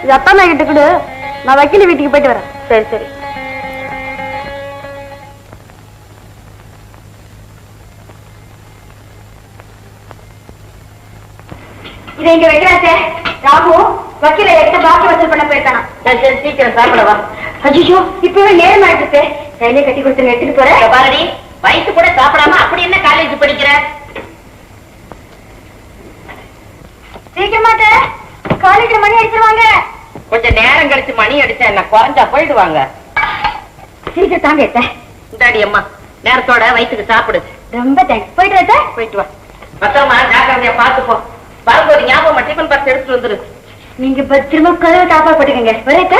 இது அப்பா அம்மா கிட்ட கூட நான் வக்கீல் வீட்டுக்கு போயிட்டு வரேன். சரி சரி. இதை இங்க வைக்கிறாச்சே. ராகு வக்கீல எடுத்து பாக்கி வசூல் பண்ண போயிருக்கானா? சரி சீக்கிரம் சாப்பிடவா. ஐயோ இப்பவே நேரம் ஆயிடுச்சு. கையிலே கட்டி கொடுத்து எடுத்துட்டு போறேன். பாரடி வயசு கூட சாப்பிடாம அப்படி என்ன காலேஜ் படிக்கிற? சீக்கிரமா காலேஜ்ல மணி அடிச்சிருவாங்க. கொஞ்சம் நேரம் கழிச்சு மணி அடிச்சா என்ன குறைஞ்சா போயிடுவாங்க. சீக்கிரம் தாங்க இந்தாடி அம்மா நேரத்தோட வயிற்றுக்கு சாப்பிடு. ரொம்ப தேங்க்ஸ். போயிட்டு வா. போயிட்டு வா. பத்திரமா ஜாக்கிரதையா பாத்துப்போ. வரும்போது ஞாபகம் டிஃபன் பாக்ஸ் எடுத்துட்டு வந்துரு. நீங்க பத்திரமா கதவை தாப்பா போட்டுக்கங்க. வரேத்த.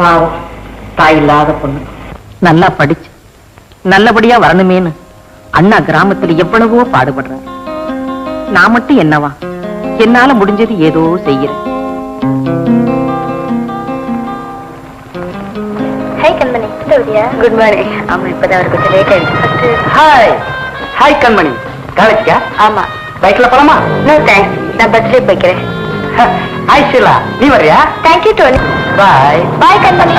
பாவம் தாய் இல்லாத பொண்ணு நல்லா படிச்சு நல்லபடியா வரணுமேனு அண்ணா கிராமத்துல எவ்வளவோ பாடுபடுறாரு. நான் மட்டும் என்னவா என்னால முடிஞ்சது ஏதோ செய்யறேன். ஹாய் கண்மணி. Good morning. ஆமா இப்பதான் அவர் கொஞ்சம் லேட் ஆயிடுச்சு. ஹாய் ஹாய் கண்மணி. காலேஜ்க்கா? ஆமா. பைக்ல போலாமா? No thanks. நான் பஸ்லயே போய்க்கிறேன். ஹாய் ஷீலா. நீ வரியா? தேங்க்யூ டோனி. பாய். பாய் கண்மணி.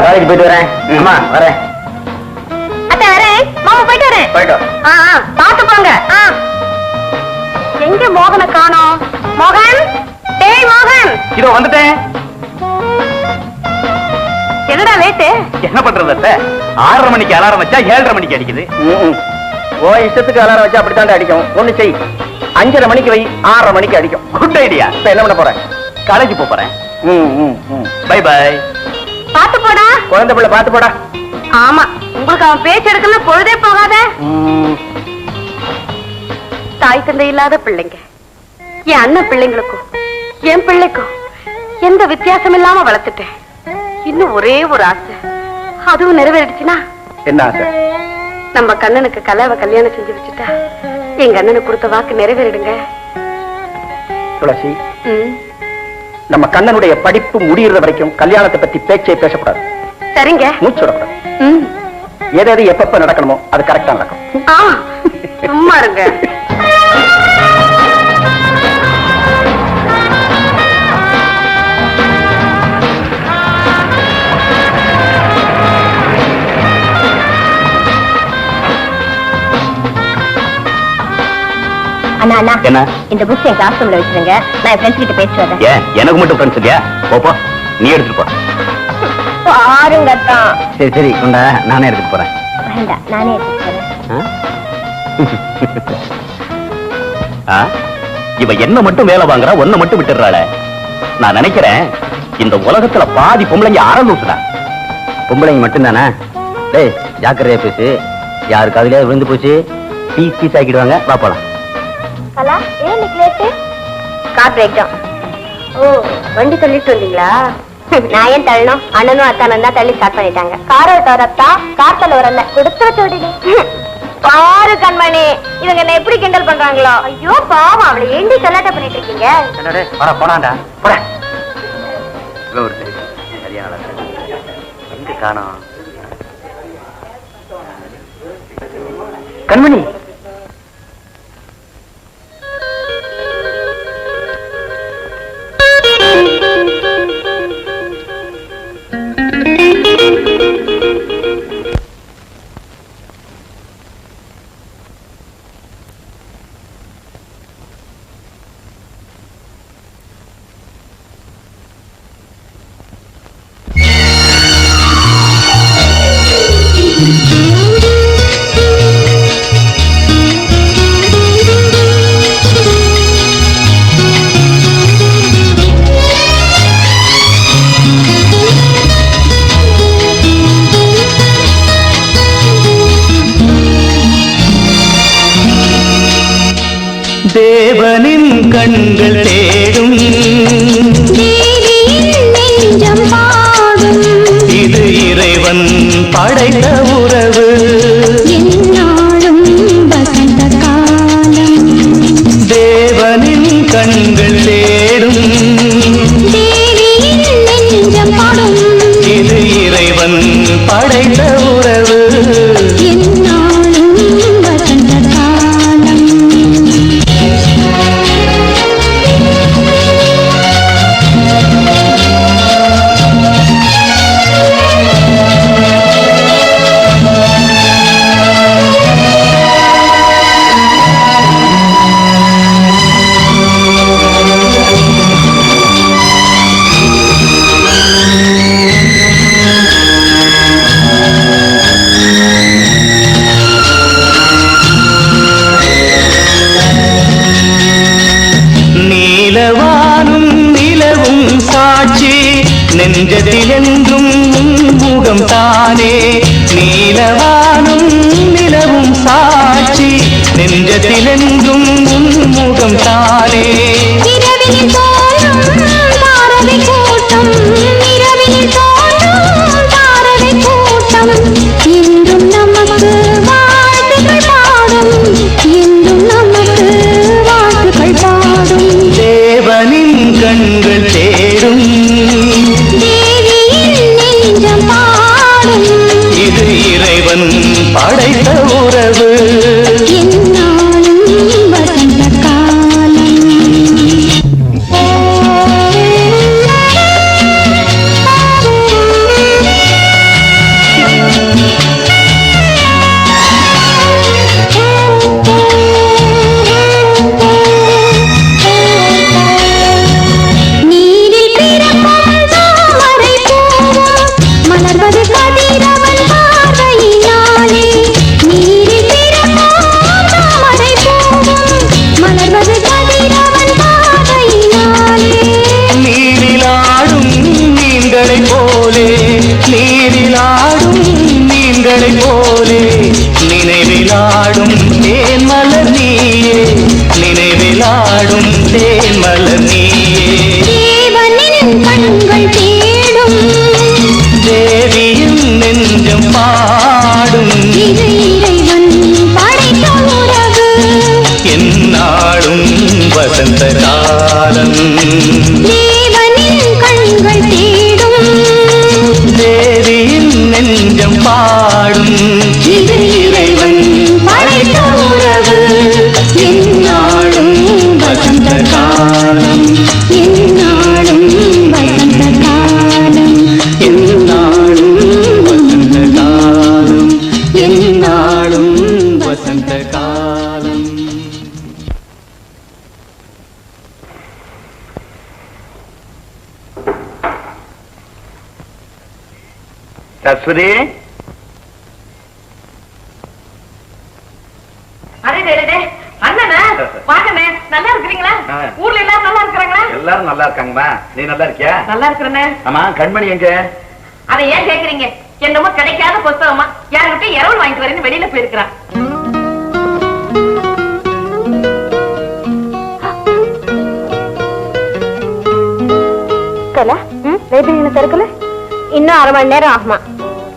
காலேஜ் போயிட்டு வரேன். அம்மா வரேன். அத்தை வரேன். மாமா போயிட்டு வரேன். போயிட்டு பாத்து போங்க. எங்க மோகனை காணோம்? மோகன், டேய் மோகன். இதோ வந்துட்டேன். என்னடா லேட்டு? என்ன பண்றது அத்தை? 6:30 மணிக்கு அலாரம் வச்சா 7:30 மணிக்கு அடிக்குது. ஓ இஷ்டத்துக்கு அலாரம் வச்சா அப்படித்தான் அடிக்கும். ஒண்ணு செய், 5:30 மணிக்கு வை, 6:30 மணிக்கு அடிக்கும். Good idea. இப்ப என்ன பண்ண போறேன்? காலேஜ் போறேன். Bye bye. பாத்து போடா. குழந்தை பிள்ளை பாத்து போடா. ஆமா உங்களுக்கு அவன் பேச்சு எடுக்கணும் பொழுதே போகாத. தாய் தந்தை இல்லாத பிள்ளைங்க என் அண்ணன் பிள்ளைங்களுக்கும் என் பிள்ளைக்கும் எந்த வித்தியாசம் இல்லாம வளர்த்துட்டேன். இன்னும் ஒரே ஒரு ஆசை, அதுவும் நிறைவேறிடுச்சுன்னா. என்ன ஆசை? நம்ம கண்ணனுக்கு கலாவை கல்யாணம் செஞ்சு வச்சுட்டா எங்க அண்ணனுக்கு கொடுத்த வாக்கு நிறைவேறிடுங்க. துளசி, நம்ம கண்ணனுடைய படிப்பு முடியற வரைக்கும் கல்யாணத்தை பத்தி பேச்சை பேசக்கூடாது. சரிங்க. மூச்சு விடக்கூடாது. எது எப்பப்ப நடக்கணுமோ அது கரெக்டா நடக்கும். சும்மா இருங்க. அண்ணா அண்ணா என்ன இந்த புக்ஸ் என் கிளாஸ் ரூம்ல வச்சிருங்க. நான் என் ஃப்ரெண்ட்ஸ் கிட்ட பேசிட்டு வரேன். ஏன் எனக்கு மட்டும் ஃப்ரெண்ட்ஸ் இல்லையா? போப்போ நீ எடுத்துட்டு போ. பாருங்க தான். சரி சரி கொண்டா, நானே எடுத்துட்டு போறேன். வேண்டாம் நானே எடுத்துட்டு போறேன். இவ என்ன மட்டும் வேலை வாங்குறா, ஒன்ன மட்டும் விட்டுறாளே. நான் நினைக்கிறேன் இந்த உலகத்துல பாதி பொம்பளைங்க ஆரம்பிச்சுடா. பொம்பளைங்க மட்டும் தானே? டேய் ஜாக்கிரதையா பேசு. யாருக்கு அதுலயே விழுந்து போச்சு பீஸ் பீஸ் ஆக்கிடுவாங்க. வா போலாம். கலா ஏன் நிக்கலேட்டு? Car breakdown. ஓ வண்டி தள்ளிட்டு வந்தீங்களா? நான் ஏன் தள்ளணும்? அண்ணனும் அத்தானும் தான் தள்ளி ஸ்டார்ட் பண்ணிட்டாங்க. காரை தரத்தா கார் தள்ள வரல கொடுத்து வச்சு விடுங்க. பாரு கண்மணி, இவங்க என்ன எப்படி கிண்டல் பண்றாங்களோ. ஐயோ பாவம், அவளை ஏண்டி கலாட்டா பண்ணிட்டு இருக்கீங்க? வர போனாண்டா போற. எங்க காணோம் கண்மணி? தேவனின் கண்கள் தேடும் நெஞ்சம் பாடும். இது இறைவன் படைத்த உறவு. என்னாலும் வசந்த காலம். தேவனின் கண்கள் தேடும் நெஞ்சத்தில் என்றும் முகம் தானே நீலவானும் நிலவும் சாட்சி நெஞ்சத்தில் என்றும் முகம் தானே இரவினில் தோன்றும் தாரகை கூட்டம் இரவினில் தோன்றும் தாரகை கூட்டம் இன்றும் நமக்கு வாழ்த்துக்கள் பாடும் இன்றும் நமக்கு வாழ்த்துக்கள் பாடும் தேவனின் கண்கள் தேடும் தேவியின் நெஞ்சம் பாடும் இது இறைவன் படைத்த உறவு என்னாலும் வசந்த காலம் நீரில் பிறக்கும் தாமரை பூவும் மலர்வது கதிரவன் பார்வையினாலே நீரில் பிறக்கும் தாமரை பூவும் மலர்வது கதிரவன் பார்வையினாலே நீரிலாடும் மீன்களைப் போலே நீரிலாடும் மீன்களைப் போலே நினைவிலாடும் தேன் மலர் நீயே நினைவிலாடும் தேன் மலர் நீயே தேவனின் கண்கள் தேடும் தேவியின் நெஞ்சம் பாடும் இது இறைவன் படைத்த உறவு என்னாலும் வசந்த காலம் தேவனின் கண்கள் தேடும் தேவியின் நெஞ்சம் பாடும் இது இறைவன் படைத்த உறவு என்னாலும் வசந்த காலம் என்னாலும் வசந்த காலம் என்னாலும் வசந்த காலம் என்னாலும் வசந்த காலம் சஸ்வதி அண்ணா வாங்கண்ணே நல்லா இருக்கிறீங்களா ஊர்ல எல்லாம் நல்லா இருக்கிறாங்களா எல்லாரும் நல்லா இருக்காங்கம்மா நீ நல்லா இருக்கியா நல்லா இருக்கிறேண்ணே ஆமா கண்மணி எங்க அதை ஏன் கேக்குறீங்க என்னமோ கிடைக்காத புத்தகமா யாருக்கிட்ட இரவல் வாங்கிட்டு வரேன்னு வெளியில போயிருக்கிறான் லைப்ரரியில திறக்கல இன்னும் அரை மணி நேரம் ஆகுமா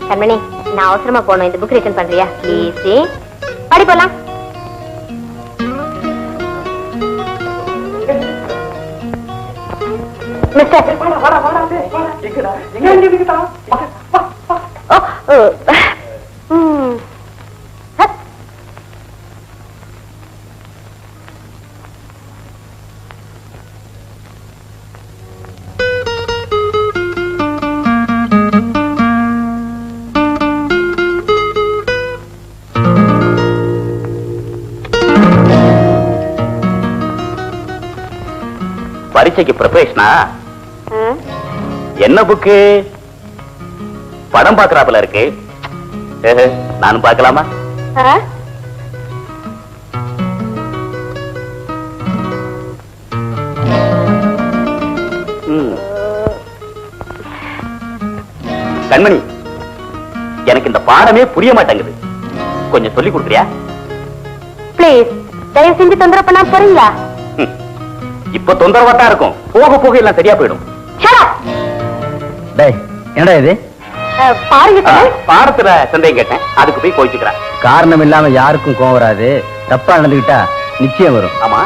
கண்மணி நான் அவசரமா போனோம் இந்த புக் ரிட்டர்ன் பண்றியா ப்ளீஸ் படி போலாம் மிஸ்டர் பரீட்சைக்கு ப்ரிப்பரேஷனா என்ன புக்கு படம் பாக்குறாப்புல இருக்கு நானும் பார்க்கலாமா கண்மணி எனக்கு இந்த பாடமே புரிய மாட்டேங்குது கொஞ்சம் சொல்லி கொடுக்குறியா ப்ளீஸ் தயவு செஞ்சு தொந்தரவு பண்ணா போறீங்களா இப்ப தொந்தரவாட்டா இருக்கும் போக போக எல்லாம் சரியா போயிடும் என்னடா இது பாடத்துல சந்தேகம் கேட்டேன் அதுக்கு போய் கோச்சுக்கிறேன் காரணம் இல்லாம யாருக்கும் கோவம் வராது தப்பா நடந்துகிட்டா நிச்சயம் வரும் ஆமா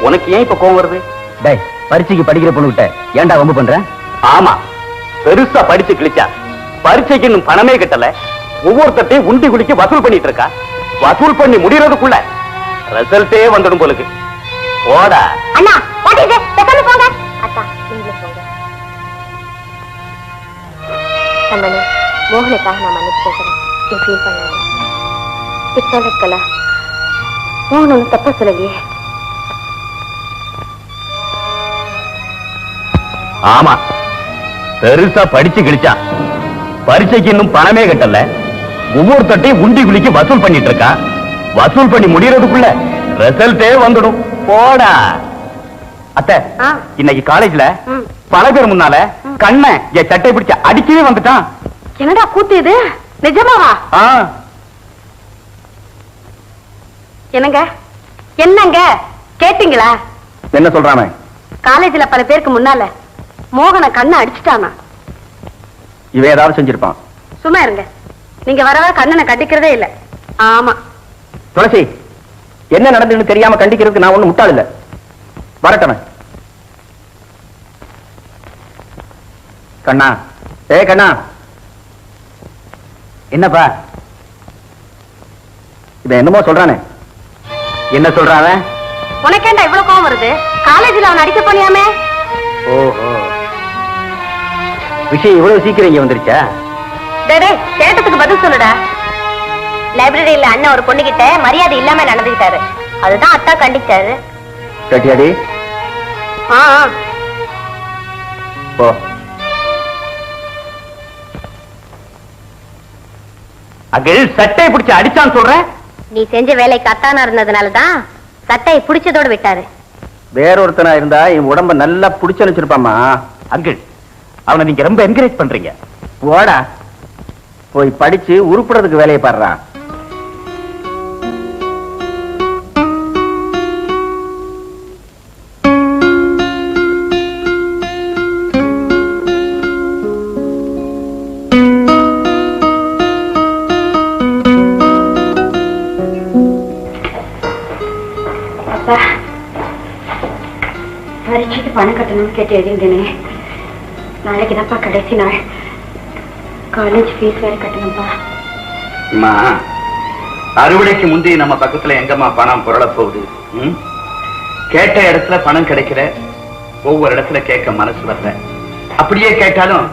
உனக்கு ஏன் இப்ப கோவம் வருது டேய் பரீட்சைக்கு படிக்கிற பொண்ணுகிட்ட ஏன்டா வம்பு பண்ற ஆமா பெருசா படிச்சு கிழிச்சா பரீட்சைக்கு இன்னும் பணமே கட்டல ஒவ்வொருத்தையும் உண்டி குளிக்க வசூல் பண்ணிட்டு இருக்கா வசூல் பண்ணி முடியறதுக்குள்ள ரிசல்ட்டே வந்துடும் போலுக்கு ஓடா அண்ணா வாட் இஸ் இட் பேசாம போங்க அத்தா நீங்களே போங்க கண்மணி மோகனுக்காக நான் மன்னிப்பு கேட்கிறேன் நீ ஃபீல் பண்ணாத இட்ஸ் ஆல் ரைட் கலா மோகன் ஒன்றும் தப்பா சொல்லலையே ஆமா பெருசா படிச்சு கிழிச்சா பரீட்சைக்கு இன்னும் பணமே கட்டல ஒவ்வொருத்தையும் உண்டி குளிக்க வசூல் பண்ணிட்டு இருக்கா வசூல் பண்ணி முடியறதுக்குள்ள ரிசல்ட்டே வந்துடும் போடா அத்தை இன்னைக்கு காலேஜ்ல பல பேர் முன்னால கண்ண என் சட்டை பிடிச்ச அடிக்கவே வந்துட்டான். என்னடா கூத்து இது? நிஜமாவா? என்னங்க என்னங்க கேட்டீங்களா? என்ன சொல்றாம? காலேஜ்ல பல பேருக்கு முன்னால மோகன கண்ணை அடிச்சுட்டானா. இவன் ஏதாவது செஞ்சிருப்பான். சும்மா இருங்க, நீங்க வரவா கண்ணனை கட்டிக்கிறதே இல்ல. ஆமா துளசி, என்ன நடந்துன்னு தெரியாம கண்டிக்கிறதுக்கு நான் ஒண்ணு முட்டாள் இல்ல. வரட்டவன். கண்ணா, ஏ கண்ணா. என்னப்பா இவன் என்னமோ சொல்றானே? என்ன சொல்றான்? உனக்கேண்டா இவ்வளவு கோவம் வருது? காலேஜ்ல அவன் அடிக்க போனியாமே. ஓஹோ, விஷயம் இவ்வளவு சீக்கிரம் இங்க வந்துருச்சா? டேய், கேட்டதுக்கு பதில் சொல்லுடா. லைப்ரரியில அண்ணன் ஒரு பொண்ணுகிட்ட மரியாதை இல்லாம நடந்துக்கிட்டாரு. அதுதான் அத்தா கண்டிச்சாரு. கேட்டியாடி? போ. அகில் சட்டை பிடிச்சு அடிச்சான்னு சொல்ற? நீ செஞ்ச வேலைக்கு அத்தானா இருந்ததுனாலதான் சட்டையை பிடிச்சதோடு விட்டாரு. வேறொருத்தனா இருந்தா என் உடம்ப நல்லா புடிச்சு வச்சிருப்பாமா. அங்கிள், அவனை நீங்க ரொம்ப என்கரேஜ் பண்றீங்க. போடா, போய் படிச்சு உருப்புறதுக்கு வேலையை பாடுறா. பரீட்சைக்கு பணம் கட்டணும்னு கேட்டு எழுதிருந்தேனே. நாளைக்கு தான்ப்பா கடைசி நாள். காலேஜ் ஃபீஸ் வேற கட்டணும்ப்பா. அறுவடைக்கு முந்தி நம்ம பக்கத்துல எங்கம்மா பணம் புரள போகுது? கேட்ட இடத்துல பணம் கிடைக்கிற, ஒவ்வொரு இடத்துல கேட்க மனசு வரல. அப்படியே கேட்டாலும்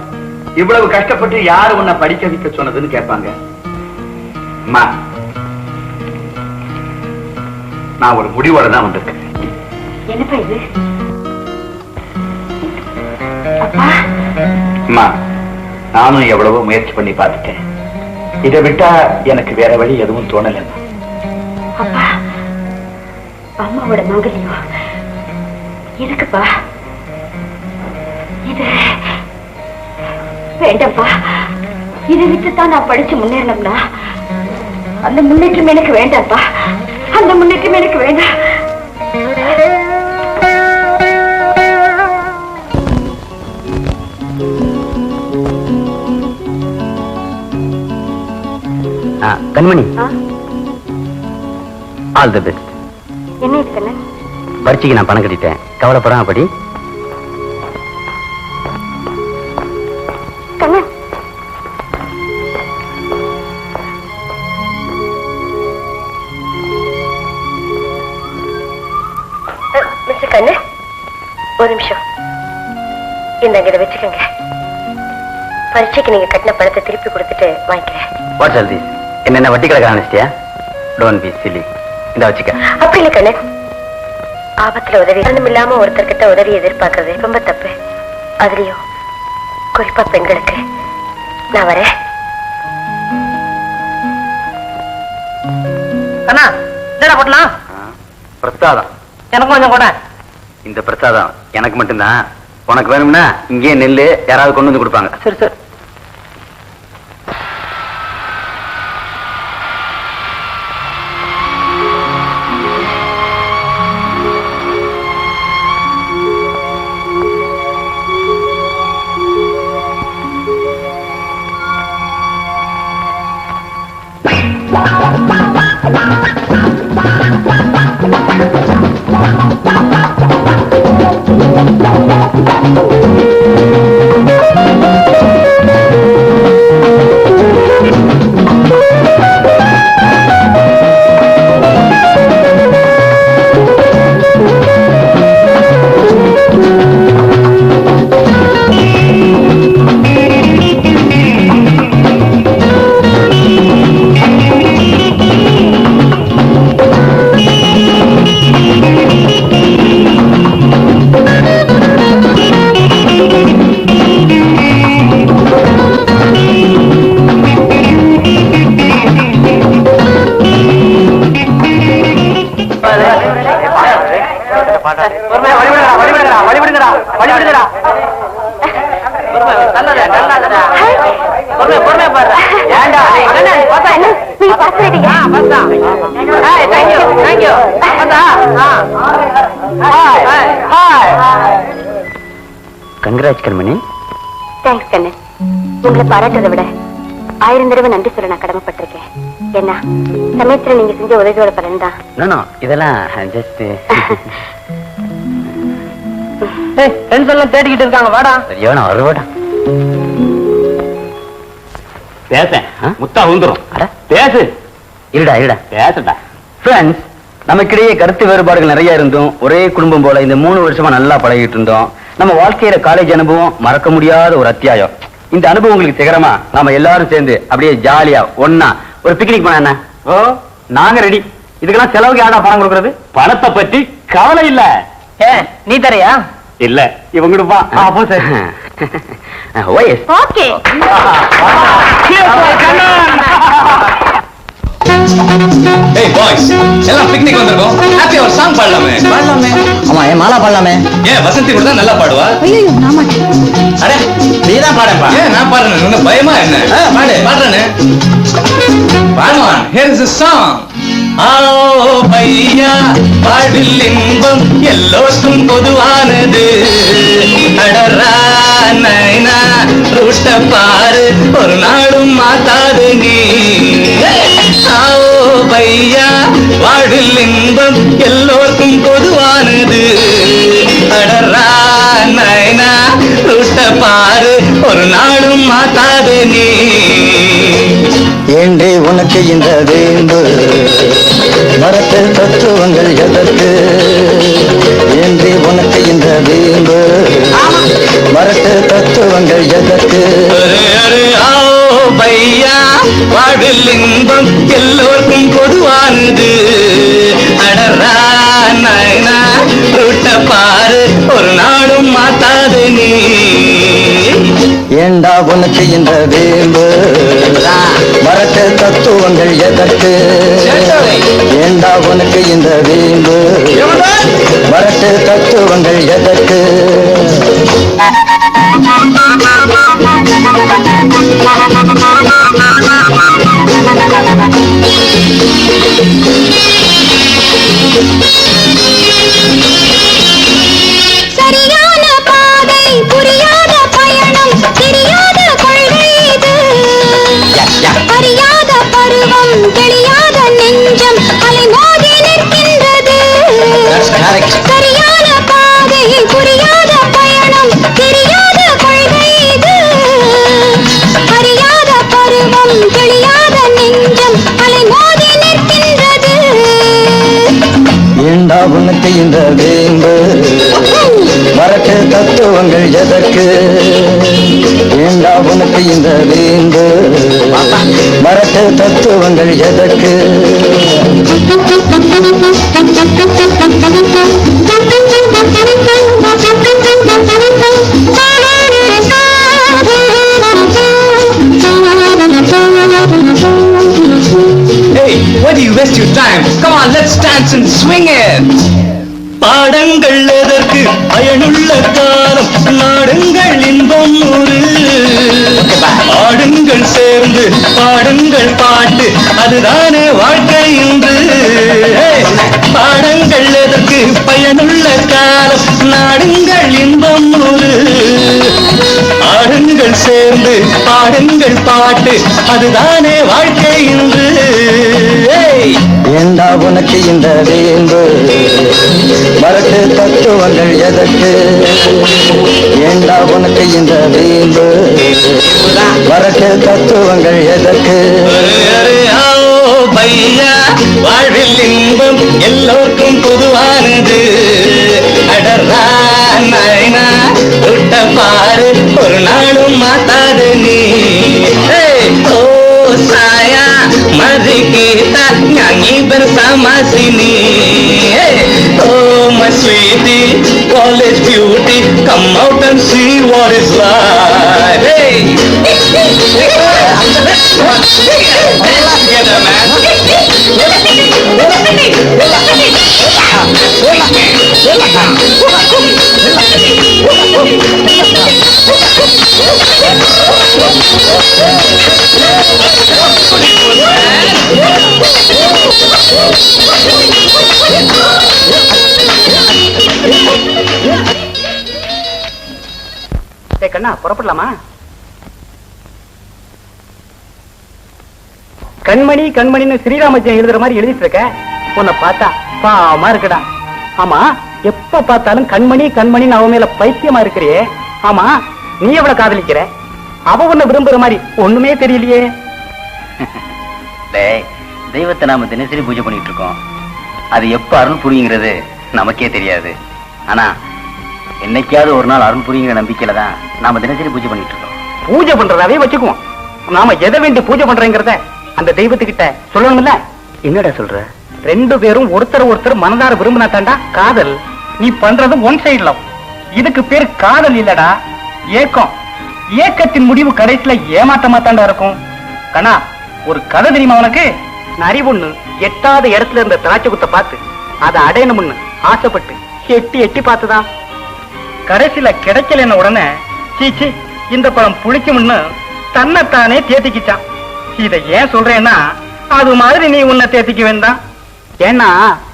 இவ்வளவு கஷ்டப்பட்டு யாரு உன்னை படிக்க வைக்க சொன்னதுன்னு கேட்பாங்க. அம்மா, நான் ஒரு முடிவோட தான் வந்திருக்கேன். என்னப்பா இது? அப்பா, அம்மா, நானும் எவ்வளவோ முயற்சி பண்ணி பார்த்துட்டேன். இதை விட்டா எனக்கு வேற வழி எதுவும் தோணல. அப்பா, அம்மாவோட மங்கலியோ எதுக்குப்பா? இது வேண்டாம்ப்பா. இதை விட்டுத்தான் நான் படிச்சு முன்னேறணும்னா அந்த முன்னேற்றம் எனக்கு வேண்டாம்ப்பா. அந்த முன்னேற்றம் எனக்கு வேண்டாம். கண்மணி, ஆல் தி பெஸ்ட். என்ன இது கண்ணு? பரீட்சைக்கு நான் பணம் கட்டிட்டேன், கவலைப்படாம படி. கண்ணு, மிஸ்டர் கண்ணு, ஒரு நிமிஷம். இந்த இதை வச்சுக்கோங்க. பரீட்சைக்கு நீங்க கட்டின பணத்தை திருப்பி கொடுத்துட்டு வாங்கிக்கிறேன். What's all this? என்ன வட்டி கணக்கு ஆரம்பிச்சிட்டியா? Don't be silly. இந்த வச்சுக்க. அப்படி இல்லை கண்ணு, ஆபத்துல உதவி ஒண்ணும் இல்லாம ஒருத்தர்கிட்ட உதவி எதிர்பார்க்கறது ரொம்ப தப்பு. அதுலயும் குறிப்பா பெண்களுக்கு. நான் வரேன். அண்ணா, என்னடா போட்டலாம்? பிரசாதம். எனக்கும் கொஞ்சம் கூட. இந்த பிரசாதம் எனக்கு மட்டும்தான். உனக்கு வேணும்னா இங்கே நெல்லு யாராவது கொண்டு வந்து கொடுப்பாங்க. சரி சரி. கங்கராஜ் கண்மணி. தேங்க்ஸ் கண்ணன். உங்களை பாராட்டதை விட 1000 தடவை நன்றி சொல்ல நான் கடமைப்பட்டிருக்கேன். என்ன சமயத்துல நீங்க செஞ்ச உதவியோட பலன் தான். இதெல்லாம் ஜஸ்ட் தேடிக்கிட்டு இருக்காங்க. வாடா. சரியான வருவாடா. பேச முத்தா வந்துரும். பேசு. இருடா இருடா பேசடா. ஃப்ரெண்ட்ஸ், நமக்கிடையே கருத்து வேறுபாடுகள் நிறைய இருந்தோம். ஒரே குடும்பம் போல இந்த 3 வருஷமா நல்லா பழகிட்டு இருந்தோம். நம்ம வாழ்க்கையில காலேஜ் அனுபவம் மறக்க முடியாத ஒரு அத்தியாயம். இந்த அனுபவங்களுக்கு சிகரமா நாம எல்லாரும் சேர்ந்து அப்படியே ஜாலியா ஒன்னா ஒரு பிக்னிக் போனா என்ன? ஓ, நாங்க ரெடி. இதுக்கெல்லாம் செலவுக்கு யாரா பணம் கொடுக்கறது? பணத்தை பத்தி கவலை இல்ல. நீ தரையா? இல்ல, இவங்க கொடுப்பா. ஓகே. Hey boys, எல்லாம் பிக்னிக் வந்திருக்கோம். ஹாப்பி ஒரு சாங் பாடலாமே. ஆமா, ஏன் மாலா பாடலாமே. ஏன் வசந்தி கூட தான் நல்லா பாடுவா? ஐயோ நான் மாட்டேன். அட நீதான் பாடப்பா. ஏன் நான் பாடுறேன்? உனக்கு பயமா என்ன? பாடு. பாடுறேனே. பாடுமா. Here is a song. ஆஓ பையா பாடில் இன்பம் எல்லோருக்கும் பொதுவானது. அடரா நைனா ரூட்ட பாரு ஒரு நாளும் மாத்தாது நீ. ஆஓ பையா வாழில் இன்பம் எல்லோருக்கும் பொதுவானது. அடரா நைனா ரூட்ட பாரு ஒரு நாளும் மாத்தாது நீ. ஏண்டே உனக்கு இந்த வேம்பு மரத்து தத்துவங்கள் எதற்கு? ஏண்டே உனக்கு இந்த வேம்பு மரத்து தத்துவங்கள் எதற்கு? ஆஓ பையா வாழில் இன்பம் எல்லோருக்கும் பொதுவானது. அடரா நைனா ரூட்ட பாரு ஒரு நாளும் மாத்தாது நீ. ஏண்டா உனக்கு இந்த வேம்பு மரத்து தத்துவங்கள் எதற்கு? ஏண்டா உனக்கு இந்த வேம்பு மரத்து தத்துவங்கள் எதற்கு? சரியான பாதை புரியாத பயணம் தெரியாத கொள்கை இது. அறியாத பருவம் தெளியாத நெஞ்சம் அலைமோதி நிற்கின்றது. சரியான பாதை புரியாத பயணம் தெரியாத கொள்கை இது. அறியாத பருவம் தெளியாத நெஞ்சம் அலைமோதி நிற்கின்றது. ஏண்டா உனக்கு இந்த வேம்பு மரட்டு தத்துவங்கள் எதற்கு? ஏண்டா உனக்கு இந்த வேம்பு மரட்டு தத்துவங்கள் எதற்கு? Hey, why do you waste your time? Come on, let's dance and swing it. பாடங்கள் எதற்கு பயனுள்ள காலம் நாடுங்கள் இன்பம் நூறு. ஆடுங்கள் சேர்ந்து பாடுங்கள் பாட்டு அதுதானே வாழ்க்கை இன்று. பாடங்கள் எதற்கு பயனுள்ள காலம் நாடுங்கள் இன்பம் நூறு. ஆடுங்கள் சேர்ந்து பாடுங்கள் பாட்டு அதுதானே வாழ்க்கை இன்று. ஏண்டா உனக்கு இந்த வேம்பு மரட்டு தத்துவங்கள் எதற்கு? ஏண்டா உனக்கு இந்த வேம்பு மரட்டு தத்துவங்கள் எதற்கு? பையா வாழ்வில் இன்பம் எல்லோருக்கும் பொதுவானது. அடரா நைனா தொட்ட பாரு ஒரு நாளும் மாத்தாது நீ. ஓ சாயா மதி கீதா ஞானி bersama sini. Oh my sweetie, college beauty, come out and see what it's like. Hey, together, man. கண்ணா புறப்படலாமா? கண்மணி கண்மணின்னு ஸ்ரீராமஜெயம் எழுதுற மாதிரி எழுதிட்டு இருக்க. உன்னை பார்த்தா பாவமா இருக்குடா. ஆமா, எப்ப பார்த்தாலும் கண்மணி கண்மணின்னு அவ மேல பைத்தியமா இருக்கிறியே. ஆமா, நீ எவ்வளவு காதலிக்கிற? அவ உன்னை விரும்புற மாதிரி ஒண்ணுமே தெரியலையே. தெய்வத்தை நாம தினசரி பூஜை பண்ணிட்டு இருக்கோம். அது எப்ப அருள் புரியுங்கிறது நமக்கே தெரியாது. ஆனா என்னைக்காவது ஒரு நாள் அருள் புரியுங்கிற நம்பிக்கையில தான் நாம தினசரி பூஜை பண்ணிட்டு இருக்கோம். பூஜை பண்றதாவே வச்சுக்குவோம். நாம எதை வேண்டி பூஜை பண்றேங்கிறத அந்த தெய்வத்துக்கிட்ட சொல்லணும்ல. என்னடா சொல்ற? ரெண்டு பேரும் ஒருத்தர் மனதார விரும்பினா தாண்டா காதல். நீ பண்றது ஒன் சைடு லவ். இதுக்கு பேர் காதல் இல்லடா, ஏக்கம். ஏக்கத்தின் முடிவு கடைசியில ஏமாற்றமா தாண்டா இருக்கும். கண்ணா, ஒரு கதை தெரியுமா உனக்கு? நரி ஒண்ணு எட்டாத இடத்துல இருந்த திராட்சை குத்த பார்த்து அதை அடையணும்னு ஆசைப்பட்டு எட்டி எட்டி பார்த்துதான் கடைசியில கிடைக்கலன்னு உடனே சீச்சி இந்த பழம் புளிக்கும்னு தன்னைத்தானே தேத்திக்கிச்சான். இதை ஏன் சொல்றேன்னா, அது மாதிரி நீ உன்னை தேத்திக்க வேண்டாம். ஏன்னா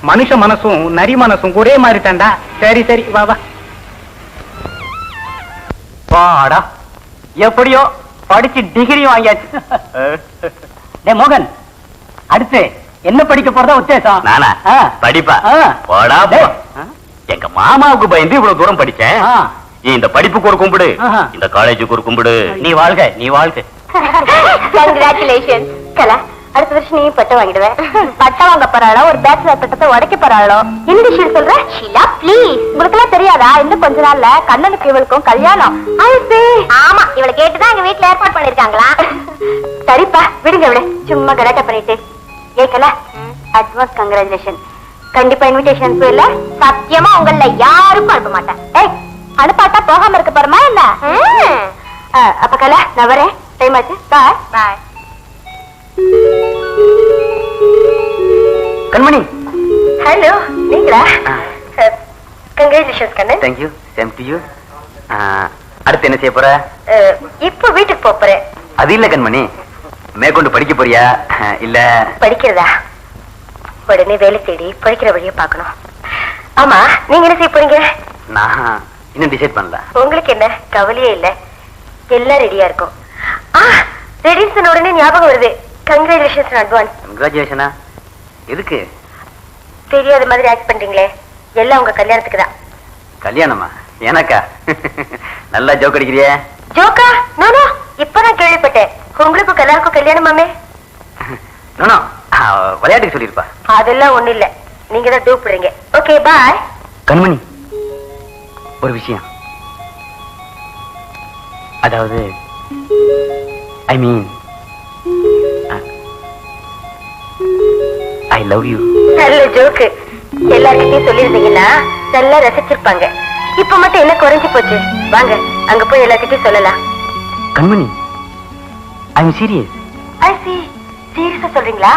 மனுஷ மனசும் நரி மனசும் ஒரே மாதிரி தாண்டா. சரி சரி, வா வா. வாடா, எப்படியோ படிச்சு டிகிரி வாங்கியாச்சு. டே மோகன், அடுத்து என்ன படிக்க போறதா உத்தேசம்? நானா படிப்பா? போடா போ. எங்க மாமாவுக்கு பயந்து இவ்வளவு தூரம் படிச்சேன். இந்த படிப்புக்கு ஒரு கும்பிடு, இந்த காலேஜுக்கு ஒரு கும்பிடு. நீ வாழ்க, நீ வாழ்க. கங்க்ராச்சுலேஷன் கலா. அடுத்த வருஷம் நீ பட்டம் வாங்கிடுவேன். பட்டம் வாங்க போறாளோ, ஒரு பேச்சுலர் பட்டத்தை உடைக்க போறாளோ? என்ன விஷயம் சொல்ற? ஷீலா ப்ளீஸ், உங்களுக்கு எல்லாம் தெரியாதா? இன்னும் கொஞ்ச நாள்ல கண்ணனுக்கு இவளுக்கும் கல்யாணம். ஆமா, இவளை கேட்டுதான் எங்க வீட்டுல ஏற்பாடு பண்ணிருக்காங்களா? சரிப்பா, விடுங்க இவளை சும்மா கலாட்டா பண்ணிட்டு. ஏக்கலா, அட்வான்ஸ் கங்க்ராச்சுலேஷன். கண்டிப்பா இன்விடேஷன் அனுப்பல. சத்தியமா உங்கள யாருக்கும் அனுப்ப மாட்டேன். ஏய், அனுப்பாட்டா போகாம இருக்க போறமா என்ன? அப்ப கலா, நான் வரேன். டைம் ஆச்சு. பாய் பாய். கண்மணி. ஹலோ, நீங்களா? கங்க்ராச்சுலேஷன்ஸ் கண்ணு. Thank you, same to you. அடுத்து என்ன செய்ய போற? இப்போ வீட்டுக்கு போறேன். அது இல்ல கண்மணி, மேற்கொண்டு படிக்க போறியா இல்ல? படிக்கிறதா? உடனே வேலை தேடி படிக்கிற வழியை பார்க்கணும். ஆமா, நீங்க என்ன செய்ய போறீங்க? நான் இன்னும் டிசைட் பண்ணல. உங்களுக்கு என்ன கவலையே இல்ல, எல்லாம் ரெடியா இருக்கும். ரெடின்னு சொன்ன உடனே ஞாபகம் வருது. Congratulations advance. கங்க்ராச்சுலேஷனா? எதுக்கு? தெரியாத மாதிரி ஆக்ட் பண்றீங்களே, எல்லாம் உங்க கல்யாணத்துக்கு தான். கல்யாணமா? எனக்கா? நல்லா ஜோக் அடிக்கிறியே. ஜோக்கா? நானோ இப்பதான் கேள்விப்பட்டேன். உங்களுக்கும் எல்லாருக்கும் கல்யாணமாமே? நோ, விளையாட்டுக்கு சொல்லிருப்பா. அதெல்லாம் ஒண்ணு இல்ல, நீங்க தான் டூப்பிடுறீங்க. Okay bye. கண்மணி, ஒரு விஷயம். அதாவது ஐ மீன் ஐ லவ் யூ. நல்ல ஜோக்கு. எல்லார்கிட்டயும் சொல்லிருந்தீங்கன்னா நல்லா ரசிச்சிருப்பாங்க. இப்ப மட்டும் என்ன குறைஞ்சு போச்சு? வாங்க, அங்க போய் எல்லார்கிட்டயும் சொல்லலாம். Kanmani, I am serious. I see. சீரியஸா சொல்றீங்களா?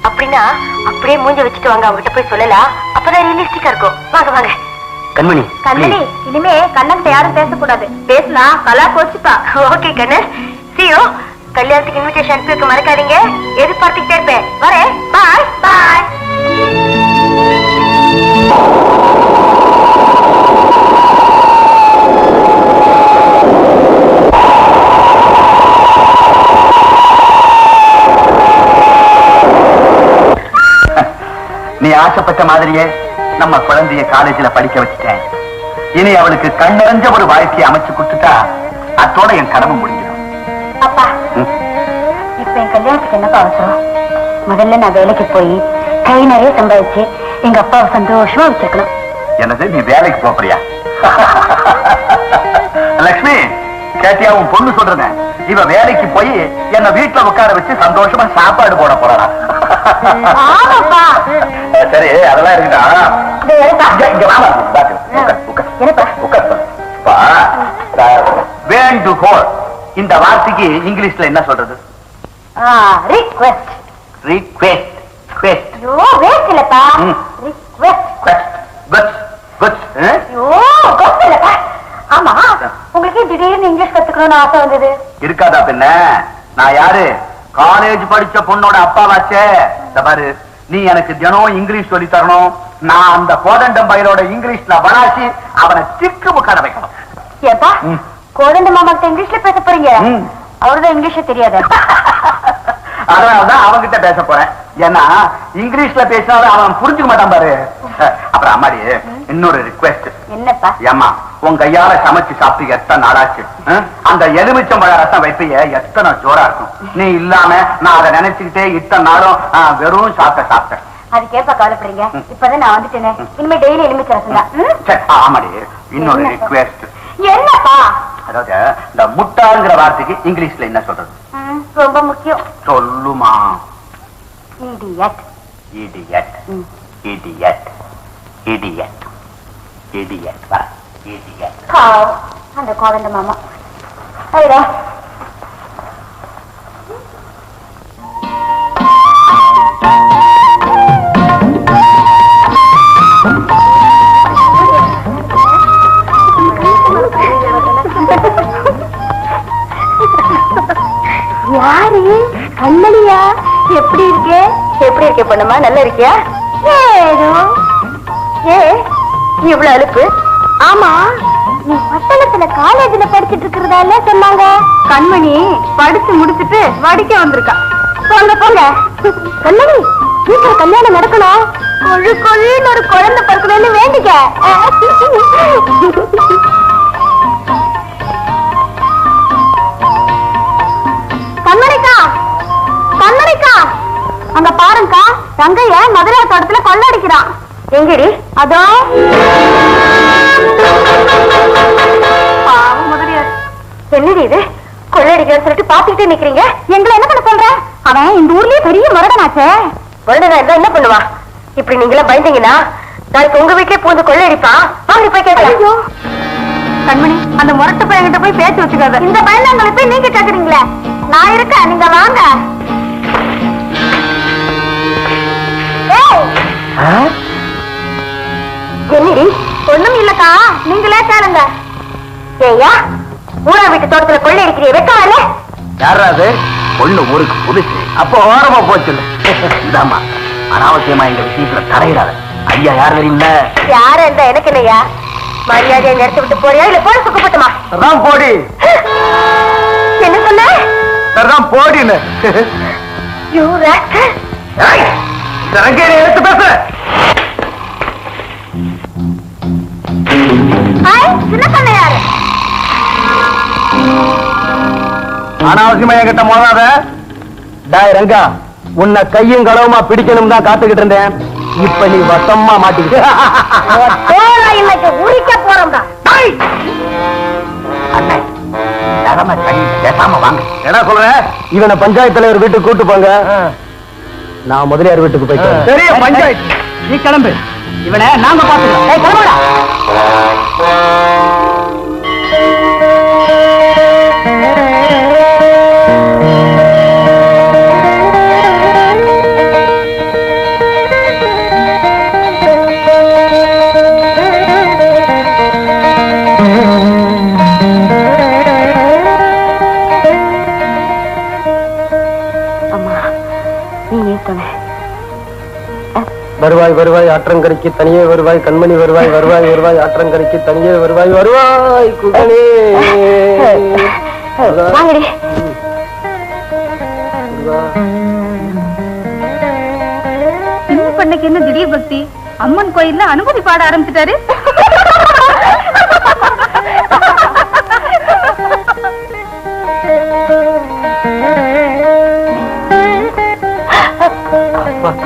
அப்படின்னா அப்படியே மூஞ்ச வச்சுட்டு வாங்க, அவங்ககிட்ட போய் சொல்லலாம். அப்பதான் ரியலிஸ்டிக்கா இருக்கும். வாங்க வாங்க. கண்மணி, கண்ணனி, இனிமே கண்ணன்கிட்ட யாரும் பேசக்கூடாது. பேசினா கலா போச்சுப்பா. Okay Kannan, see you. கல்யாணத்துக்கு இன்விடேஷன் அனுப்பி வைக்க மறக்காதீங்க. எதிர்பார்த்துக்கிட்டே இருப்பேன். வரேன். பாய் பாய். நீ ஆசைப்பட்ட மாதிரியே நம்ம குழந்தைய காலேஜில் படிக்க வச்சுட்டேன். இனி அவளுக்கு கண்ணறிஞ்ச ஒரு வாழ்க்கையை அமைச்சு கொடுத்துட்டா அத்தோட என் கடமை முடிஞ்சிடும். அப்பா, இப்ப என் கல்யாணத்துக்கு என்னப்பா அவசரம்? முதல்ல நான் வேலைக்கு போய் கை நிறைய சம்பாதிச்சு எங்க அப்பாவை சந்தோஷமா வச்சிருக்கணும். என்னது, நீ வேலைக்கு போறியா? லட்சுமி, கேட்டியா உன் பொண்ணு சொல்றத? இவ வேலைக்கு போய் என்ன வீட்டுல உட்கார வச்சு சந்தோஷமா சாப்பாடு போட போறா. சரி, அதெல்லாம் இருக்குடா. வேண்டுகோள், இந்த வார்த்தைக்கு இங்கிலீஷ்ல என்ன சொல்றது? ரிக்வெஸ்ட். ரிக்வெஸ்ட். ஐயோ, வேஸ்ட் இல்லப்பா. ரிக்வெஸ்ட். இல்லப்பா. ஆமா, உங்களுக்கு திடீர்னு இங்கிலீஷ் கத்துக்கணும்னு ஆசை வந்தது? இருக்காதா பின்ன? நான் யாரு? காலேஜ் படிச்ச பொண்ணோட அப்பாவாச்சே. பாரு, நீ எனக்கு தினம் இங்கிலீஷ் சொல்லி தரணும். நான் அந்த கோதண்டம் பையனோட இங்கிலீஷ்ல வளாசி அவனை திக்கு முக்காட வைக்கணும். ஏப்பா கோதண்ட மாமா கிட்ட இங்கிலீஷ்ல பேச போறீங்க? அவருதான் இங்கிலீஷ தெரியாது. அதனாலதான் அவன்கிட்ட பேச போறேன். ஏன்னா இங்கிலீஷ்ல பேசினாலும் அவன் புரிஞ்சுக்க மாட்டான் பாரு. அப்புறம் அம்மாடி இன்னொரு ரிக்வெஸ்ட். என்னப்பா? ஏமா உன் கையால சமைச்சு சாப்பிட்டு எத்தனை நாளாச்சு? அந்த எலுமிச்சம்பழ ரசம் வைப்பைய எத்தனை ஜோரா இருக்கும். நீ இல்லாம நான் அதை நினைச்சுக்கிட்டே இத்தனை நாளும் வெறும் சாப்பிட்டேன். அதுக்கேப்பா கவலைப்படுறீங்க? இப்பதான் நான் வந்துட்டேனே, இனிமே டெய்லி எலுமிச்சை ரசம் தான். ஆமாடி இன்னொரு ரிக்வெஸ்ட். என்னப்பா? அதாவது இந்த முட்டாங்கிற வார்த்தைக்கு இங்கிலீஷ்ல என்ன சொல்றது? ரொம்ப முக்கியம். சொல்லுமா. Idiot. Idiot. Idiot. Idiot. Idiot. வா இடியட். அந்த கோதண்ட மாமா ஐயா யாரு? கண்ணலியா? எப்படி இருக்கே? எப்படி இருக்கே பொண்ணுமா? நல்லா இருக்கியா? ஏதோ. இவ்வளவு அலுப்பு? ஆமா, நீ பட்டணத்துல காலேஜ்ல படிச்சிட்டு இருக்கிறதால சொன்னாங்க. கண்மணி படிச்சு முடிச்சுட்டு வடிக்க வந்திருக்கா. போங்க போங்க. கண்மணி வீட்டுல கல்யாணம் நடக்கணும். கொழு கொழுன்னு ஒரு குழந்தை பிறக்கணும்னு வேண்டிக்க. கண்மணிக்கா, கண்மணிக்கா, அங்க பாருங்கக்கா, ரங்கைய மதுரை தோட்டத்துல கொள்ளடிக்கிறான். எங்கடி? அதோ முதலியார். என்னடி இது கொள்ளடிக்கிறன்னு சொல்லிட்டு பாத்துக்கிட்டே நிக்கிறீங்க? எங்களை என்ன பண்ண சொல்ற? அவன் இந்த ஊர்லயே பெரிய முரடனாச்சே. முரடனா இருந்தா என்ன பண்ணுவா? இப்படி நீங்களா பயந்தீங்கன்னா நாளைக்கு உங்க வீட்லயே பூந்து கொள்ளடிப்பான். வாங்க போய் கேட்கலாம். கண்மணி அந்த முரட்டு பையன்கிட்ட போய் பேச்சு வச்சுக்காத. இந்த பயந்தாங்களை போய் நீங்க கேக்குறீங்களே, நான் இருக்க, நீங்க வாங்க. என்னடி? ஒண்ணும் இல்லக்கா, நீங்களே கேளுங்க. ஏய்யா, ஊரா வீட்டு தோட்டத்துல கொள்ளை அடிக்கிறிய வெக்கால? யாராவது பொண்ணு ஊருக்கு புதுசு, அப்போ ஓரமா போச்சு. இதாமா அனாவசியமா எங்க விஷயத்துல தலையிடாத. ஐயா யார் தெரியுமில்ல? யார இருந்தா எனக்கு இல்லையா? மரியாதையை நிறுத்தி விட்டு போறியா இல்ல போட சுக்கப்பட்டுமா? அதான் போடி. என்ன சொன்ன? அதான் போடின்னு. எடுத்து பேச. சின்ன சொன்ன யாரு? அனாவசியமா என்கிட்ட மோதாத. டாய் ரங்கா, உன்னை கையும் களவுமா பிடிக்கணும் தான் காத்துக்கிட்டு இருந்தேன். இப்ப நீ வசமா மாட்டிக்கிட்ட. இன்னைக்கு உரிக்க போறோம்டா. பேசாம வாங்க. என்ன சொல்ற? இவனை பஞ்சாயத்து தலைவர் வீட்டுக்கு கூட்டு போங்க. நான் முதலியார் வீட்டுக்கு போயிட்டேன். சரி பஞ்சாயத்து, நீ கிளம்பு. இவனை நாங்க பாத்துக்கிறோம். கிளம்புடா. வருவாய் வருவாய் ஆற்றங்கரைக்கு தனியே வருவாய் கண்மணி வருவாய் வருவாய் வருவாய் ஆற்றங்கரைக்கு தனியே வருவாய் வருவாய் குகனே. சின்ன பொண்ணுக்கு என்ன திடீர் பக்தி? அம்மன் கோயில்ல அனுமதி பாட ஆரம்பிச்சுட்டாரு.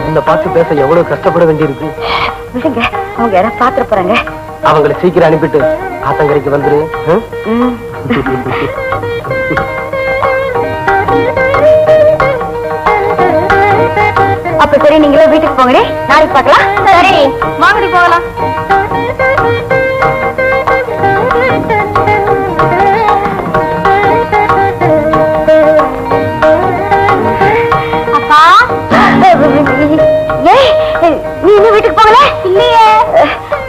இந்த பாட்டு பேச எவ்வளவு கஷ்டப்பட வேண்டியிருக்கு. விடுங்க, அவங்க யாராவது பாத்துட்டு போறாங்க. அவங்களை சீக்கிரம் அனுப்பிட்டு ஆத்தங்கரைக்கு வந்துரு. அப்ப சரி, நீங்களே வீட்டுக்கு போங்கடி, நாளைக்கு பார்க்கலாம். சரி வாங்கடி போகலாம். அப்பா, நீ இன்னும் வீட்டுக்கு போகல? இல்லையே.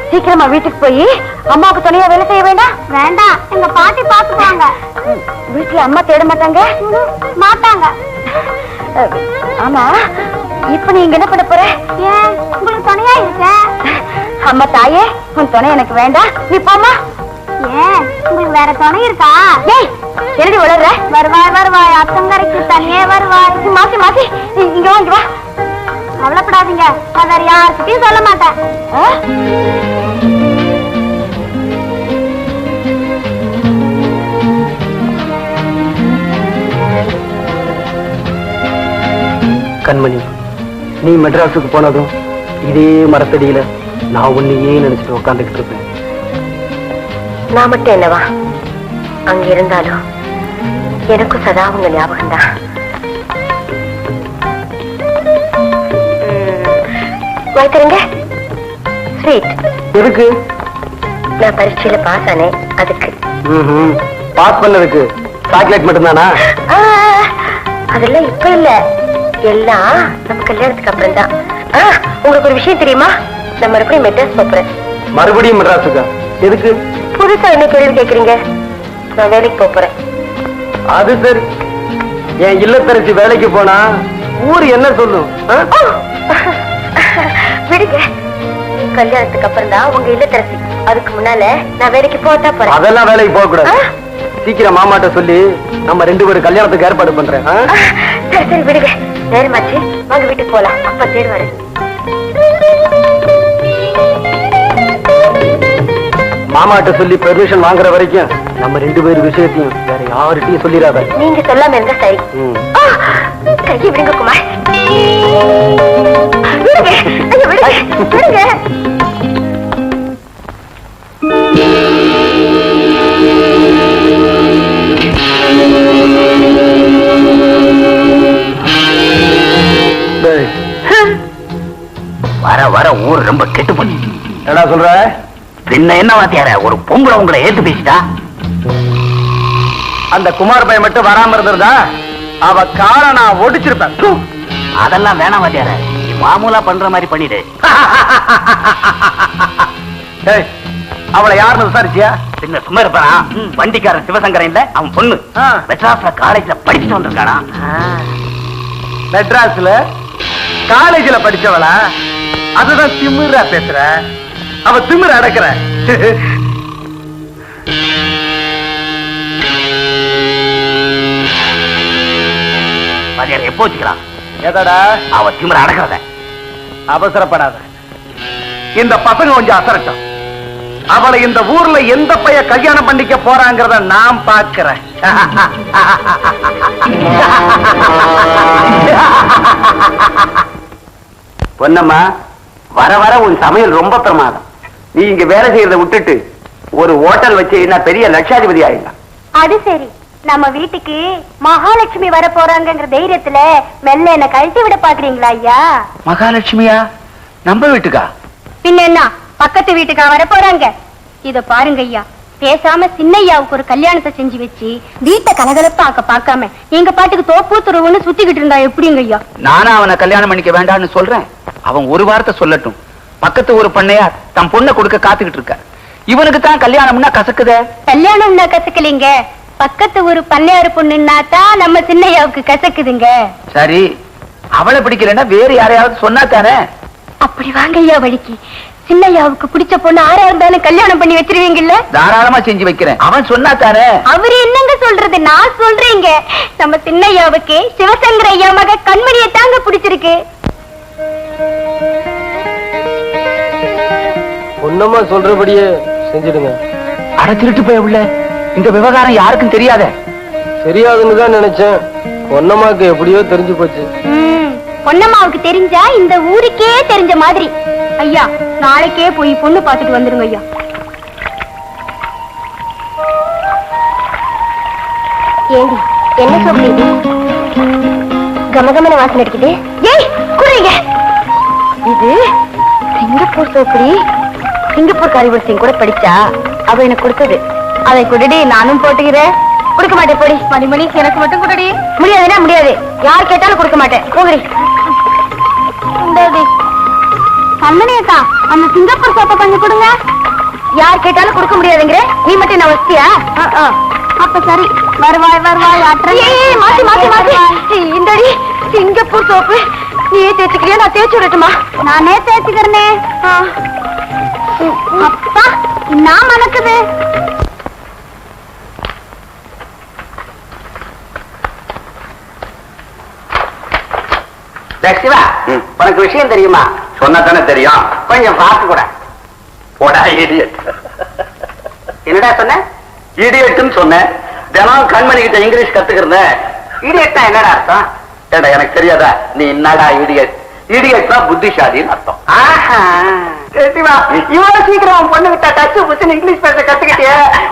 சீக்கிரமா வீட்டுக்கு போய் அம்மாவுக்கு தனியா வேலை செய்ய வேண்டாம். வேண்டாம், எங்க பாட்டி பாத்துக்குவாங்க. வீட்டுல அம்மா தேட மாட்டாங்க? மாட்டாங்க. ஆமா இப்ப நீங்க என்ன பண்ண போற? ஏன் உங்களுக்கு துணையா இருக்க? அம்மா தாயே, உன் துணை எனக்கு வேண்டாம், நீ போமா. ஏன் உங்களுக்கு வேற துணை இருக்கா? ஏய் எழுதி வளர்ற. வருவாய் வருவாய், அத்தங்கரைக்கு தனியே வருவாய். மாசி மாசி இங்க வா, இங்க வா. கவலைப்படாதீங்க, நான் வேற யாருக்கிட்டையும் சொல்ல மாட்டேன். கண்மணி, நீ மெட்ராஸுக்கு போனதும் இதே மரத்தடியில நான் உன்னையே நினைச்சிட்டு உட்காந்துக்கிட்டு இருப்பேன். நான் மட்டும் என்னவா, அங்க இருந்தாலும் எனக்கும் சதா உங்க ஞாபகம் தான். வைத்திருங்க ஸ்வீட். எதுக்கு? நான் பரீட்சையில பாஸ் ஆனேன், அதுக்கு. பாஸ் பண்ணதுக்கு சாக்லேட் மட்டும்தானா? அதெல்லாம் இப்ப இல்ல, எல்லாம் நம்ம கல்யாணத்துக்கு அப்புறம் தான். உங்களுக்கு ஒரு விஷயம் தெரியுமா? நான் மறுபடியும் மெட்ராஸ் போறேன். மறுபடியும் மெட்ராஸுக்கா? எதுக்கு? புதுசா என்ன கேள்வி கேக்குறீங்க? நான் வேலைக்கு போறேன். அது சரி. என் இல்லத்தரசி வேலைக்கு போனா ஊர் என்ன சொல்லும்? விடுங்க, கல்யாணத்துக்கு அப்புறம் தான் உங்க இல்லத்தரசி. அதுக்கு முன்னால நான் வேலைக்கு போட்டா போறேன். அதெல்லாம் வேலைக்கு போக கூடாது. சீக்கிரம் மாமாட்ட சொல்லி நம்ம 2 பேரும் கல்யாணத்துக்கு ஏற்பாடு பண்றேன். சரி சரி விடுங்க, நேரமாச்சு, வாங்க வீட்டுக்கு போலாம். அப்பா தேடுவாரு. மாமாட்ட சொல்லி பெர்மிஷன் வாங்குற வரைக்கும் நம்ம 2 பேர் விஷயத்தையும் வேற யார்கிட்டயும் சொல்லிடாத. நீங்க சொல்லாம இருந்தா சரி. கையை விடுங்க குமார். விடுங்க, ஐயோ, விடுங்க, விடுங்க. வர வர ஊர் ரொம்ப கெட்டு போச்சு. என்ன சொல்ற? பின்ன என்ன வாத்தியார, ஒரு பொம்பளை உங்களை ஏத்து பேசிட்டா? அந்த குமார் பையன் மட்டும் வராம இருந்திருந்தா அவ காலை நான் ஒடிச்சிருப்பேன். அதெல்லாம் வேணாம் வாத்தியார, நீ மாமூலா பண்ற மாதிரி பண்ணிடு. அவளை யாருன்னு விசாரிச்சியா? பின்ன சும்மா இருப்பானா? வண்டிக்காரன் சிவசங்கரன் இல்ல, அவன் பொண்ணு மெட்ராஸ்ல காலேஜ்ல படிச்சுட்டு வந்திருக்கானா. மெட்ராஸ்ல காலேஜ்ல படிச்சவளா? அதுதான் திமிரா பேசுற. அவ திமிர அடக்குற. வாத்தியார எப்போ வச்சுக்கலாம்? ஏதாடா அவ திமிர அடக்கிறத. அவசரப்படாத, இந்த பசங்க கொஞ்சம் அசரட்டும். அவளை இந்த ஊர்ல எந்த பைய கல்யாணம் பண்ணிக்க போறாங்கிறத நான் பாக்குறேன். பொன்னம்மா, வர வர உன் சமையல் ரொம்ப பிரமாதம். நீ இங்க வேலை செய்யறத விட்டுட்டு ஒரு ஹோட்டல் வச்சு நான் பெரிய லட்சாதிபதி ஆயிடலாம். அது சரி, நம்ம வீட்டுக்கு மகாலட்சுமி வர போறாங்கிற தைரியத்துல மெல்ல என்ன கழட்டி விட பாக்குறீங்களா ஐயா? மகாலட்சுமியா? நம்ம வீட்டுக்கா? பின்ன என்ன, பக்கத்து வீட்டுக்கா வர போறாங்க? இத பாருங்க ஐயா, பேசாம சின்னையாவுக்கு ஒரு கல்யாணத்தை செஞ்சு வச்சு வீட்டை கலகலப்பாக்க பார்க்காம எங்க பாட்டுக்கு தோப்பு துறவுன்னு சுத்திக்கிட்டு இருந்தா எப்படிங்க ஐயா? நானும் அவனை கல்யாணம் பண்ணிக்க வேண்டாம்னு சொல்றேன். அவன் ஒரு வார்த்தை சொல்லட்டும். பக்கத்து ஒரு பண்ணையார் தன் பொண்ணை கொடுக்க காத்துக்கிட்டு இருக்க. இவனுக்கு தான் கல்யாணம்னா கசக்குதே. கல்யாணம்னா கசக்கலிங்க, பக்கத்து ஒரு பண்ணையாரு பொண்ணுன்னா தான் நம்ம சின்னையாவுக்கு கசக்குதுங்க. சரி, அவளை பிடிக்கலன்னா வேற யாரையாவது சொன்னா தானே? அப்படி வாங்க ஐயா வழிக்கு. சின்னையாவுக்கு பிடிச்ச பொண்ணு ஆரா இருந்தாலும் கல்யாணம் பண்ணி வச்சிருவீங்கல்ல? தாராளமா செஞ்சு வைக்கிறேன். அவன் சொன்னா தானே? அவரு என்னங்க சொல்றது, நான் சொல்றேங்க. நம்ம சின்னையாவுக்கு சிவசங்கர ஐயா மக கண்மணியை தாங்க பிடிச்சிருக்கு. பொன்னம்மா சொல்றபடியே செஞ்சிடுங்க. அட திருட்டு போய் உள்ள, இந்த விவகாரம் யாருக்கும் தெரியாத. தெரியாதுன்னு தான் நினைச்சேன். பொன்னம்மாக்கு எப்படியோ தெரிஞ்சு போச்சு. பொன்னம்மாவுக்கு தெரிஞ்சா இந்த ஊருக்கே தெரிஞ்ச மாதிரி. ஐயா, நாளைக்கே போய் பொண்ணு பார்த்துட்டு வந்துருங்க ஐயா. ஏண்டி, என்ன சொல்றீங்க? கமகமன வாசனை இருக்குது. ஏய் குறைங்க, இது சிங்கப்பூர் சோப்படி. சிங்கப்பூர் காரிவர்சியும் கூட படிச்சா அவ எனக்கு கொடுத்தது. அதை குடுடி, நானும் போட்டுக்கிறேன். கொடுக்க மாட்டேன் போடி. மணிமணி எனக்கு மட்டும் குடுடி. முடியாதுன்னா முடியாது, யார் கேட்டாலும் கொடுக்க மாட்டேன். போகிறி கண்மணி அக்கா, அந்த சிங்கப்பூர் சோப்பை கொஞ்சம் கொடுங்க. யார் கேட்டாலும் கொடுக்க முடியாதுங்கிற, நீ மட்டும் என்ன வசதியா? அப்ப சரி, வருவாய் வருவாய். மாத்தி மாத்தி மாத்தி இந்தடி சிங்கப்பூர் சோப்பு நீயே தேய்ச்சிக்கிறியா? நான் தேய்ச்சி விடட்டுமா? நானே தேய்ச்சிக்கிறேனே. அப்பா நான் மணக்குது. சிவா, உனக்கு விஷயம் தெரியுமா? சொன்னா தானே தெரியும். கொஞ்சம் பார்த்து கூட. போடா இடியட். என்னடா சொன்ன? இடியட்னு சொன்னேன். தினம் கண்மணி கிட்ட இங்கிலீஷ் கத்துக்கிறேன். இடியட்னா என்னடா அர்த்தம்? ஏண்டா எனக்கு தெரியாதா? நீ என்னடா இடியட்? இடியட்னா புத்திசாலின்னு அர்த்தம். சிவா, இவ்வளவு சீக்கிரம் உன் பொண்ணு கிட்ட டச்சு புச்சுன்னு இங்கிலீஷ் பேச கத்துக்கிட்டிய.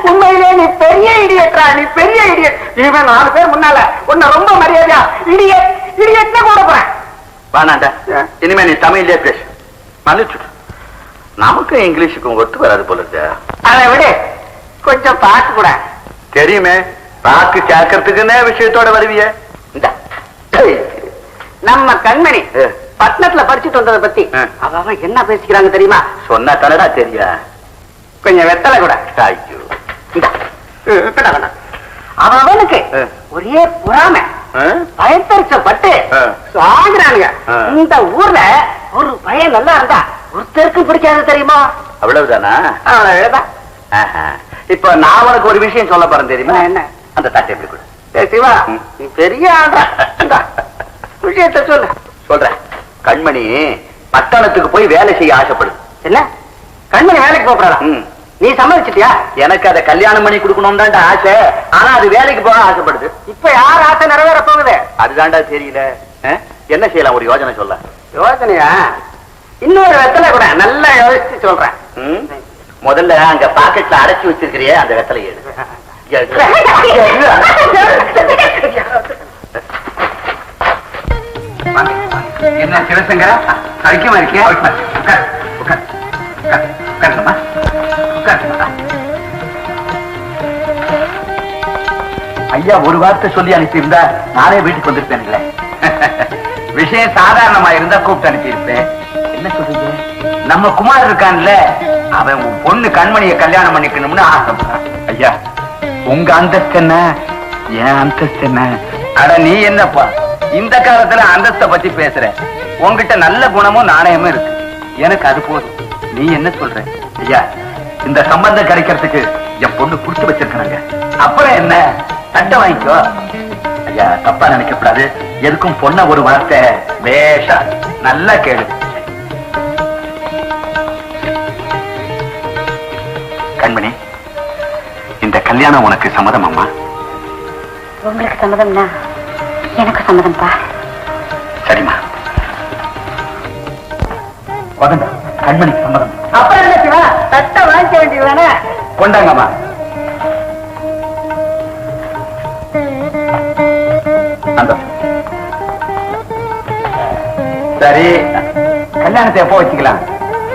உண்மையிலே நீ பெரிய இடியட்ரா. நீ பெரிய இடியட். இவன் 4 பேர் முன்னால உன்னை ரொம்ப மரியாதையா இடியட் இடியட்னு கூட போறேன். வேணாண்டா, இனிமே நீ தமிழ்லயே பேசு. மன்னிச்சு. நமக்கு இங்கிலீஷுக்கும் ஒத்து வராது போல இருக்கு. அதை விட கொஞ்சம் பார்த்து கூட. தெரியுமே, பாக்கு சேர்க்கறதுக்குன்னே விஷயத்தோட வருவிய. நம்ம கண்மணி பட்டணத்துல படிச்சுட்டு வந்ததை பத்தி அவ என்ன பேசிக்கிறாங்க தெரியுமா? சொன்னா தானடா தெரியா. கொஞ்சம் வெத்தலை கூட. அவனுக்கு ஒரே பொறாமை, பயத்தரிச்சப்பட்டு சாகுறானுங்க. இந்த ஊர்ல ஒரு பையன் நல்லா இருந்தா ஒருத்தருக்கும் பிடிக்காது தெரியுமா? அவ்வளவுதானா? அவ்வளவுதான். இப்ப நான் உனக்கு ஒரு விஷயம் சொல்ல போறேன் தெரியுமா? என்ன? அந்த தட்டை எப்படி கொடு. சிவா, நீ பெரிய ஆண்டா. விஷயத்த சொல்ல சொல்றேன். கண்மணி பட்டணத்துக்கு போய் வேலை செய்ய ஆசைப்படுது. என்ன? கண்மணி வேலைக்கு போறா? நீ சம்மதிச்சிட்டியா? எனக்கு அதை கல்யாணம் பண்ணி கொடுக்கணும் தான் ஆசை. ஆனா அது வேலைக்கு போக ஆசைப்படுது. இப்ப யார் ஆசை நிறைவேற போகுது? அதுதான்டா தெரியல. என்ன செய்யலாம்? ஒரு யோசனை சொல்ல. யோசனையா? இன்னொரு வெத்தலை கூட நல்லா யோசிச்சு சொல்றேன். முதல்ல அங்க பாக்கெட்ல அடைச்சு வச்சிருக்கிறியே அந்த வெத்தலை எடு. என்ன சிவசங்கரா, சௌக்கியமா இருக்கியா? ஐயா ஒரு வார்த்தை சொல்லி அனுப்பியிருந்தா நானே வீட்டுக்கு வந்திருப்பேன்ல. விஷயம் சாதாரணமா இருந்தா கூப்பிட்டு அனுப்பியிருப்பேன். என்ன சொல்றீங்க? நம்ம குமார் இருக்கான்ல, அவன் உன் பொண்ணு கண்மணியை கல்யாணம் பண்ணிக்கணும்னு ஆசைப்படுறான். ஐயா உங்க அந்தஸ்து என்ன, என் அந்தஸ்து என்ன? அட நீ என்னப்பா இந்த காலத்துல அந்தஸ்தை பத்தி பேசுற? உன்கிட்ட நல்ல குணமும் நாணயமும் இருக்கு. எனக்கு அது போதும். நீ என்ன சொல்ற? ஐயா இந்த சம்பந்தம் கிடைக்கிறதுக்கு என் பொண்ணு குடுத்து வச்சிருக்காங்க. அப்புறம் என்ன? சட்டை வாங்கிக்கோ. ஐயா தப்பா நினைக்க கூடாது. எதுக்கும் பொண்ண ஒரு வார்த்தை பேஷா நல்லா கேளு. கண்மணி, இந்த கல்யாணம் உனக்கு சம்மதம் அம்மா? உங்களுக்கு சம்மதம்னா எனக்கு சம்மதம்பா. சரிம்மா. கண்மணிக்கு சம்மதம். அப்புறம் என்ன சிவா, சட்டை வாங்கிக்க வேண்டியதானே? கொண்டாங்கம்மா. சரி, கல்யாணத்தை எப்போ வச்சுக்கலாம்?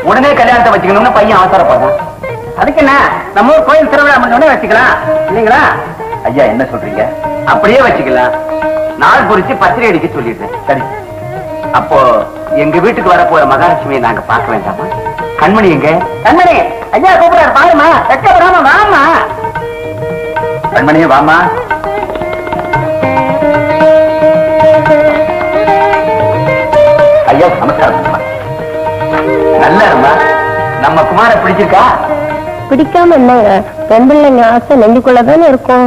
உடனே கல்யாணத்தை வச்சுக்கணும்னு பையன் அவசரப்படுறான். அதுக்கு என்ன, நம்ம ஊர் கோயில் திருவிழா பண்ண வச்சுக்கலாம் இல்லீங்களா? ஐயா என்ன சொல்றீங்க? அப்படியே வச்சுக்கலாம். நாள் குறிச்சு பத்திரிகை அடிக்க சொல்லிடுறேன். சரி. அப்போ எங்க வீட்டுக்கு வர போற மகாலட்சுமியை நாங்க பார்க்க வேண்டாமா? கண்மணி எங்க? கண்மணி ஐயா கூப்பிடாரு, பாருமா. வெக்கப்படாம வாமா. கண்மணியே வாமா. ஐயா நமஸ்காரம். நல்லா இருமா. நம்ம குமார பிடிச்சிருக்கா? பிடிக்காம என்னங்க, பொம்பளைங்க ஆசை நெஞ்சுக்குள்ளதானே இருக்கும்.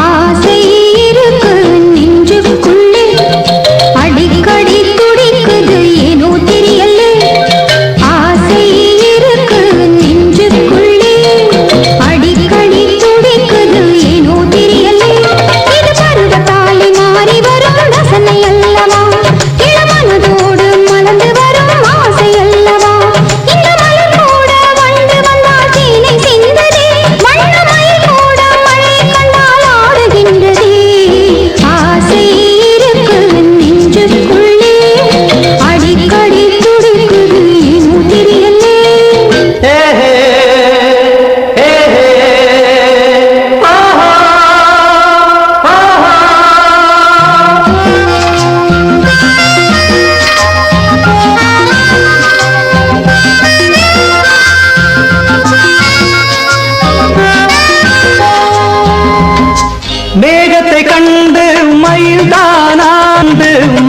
ஆசை இருக்கு நெஞ்சுக்குள்ளே அடிக்கடி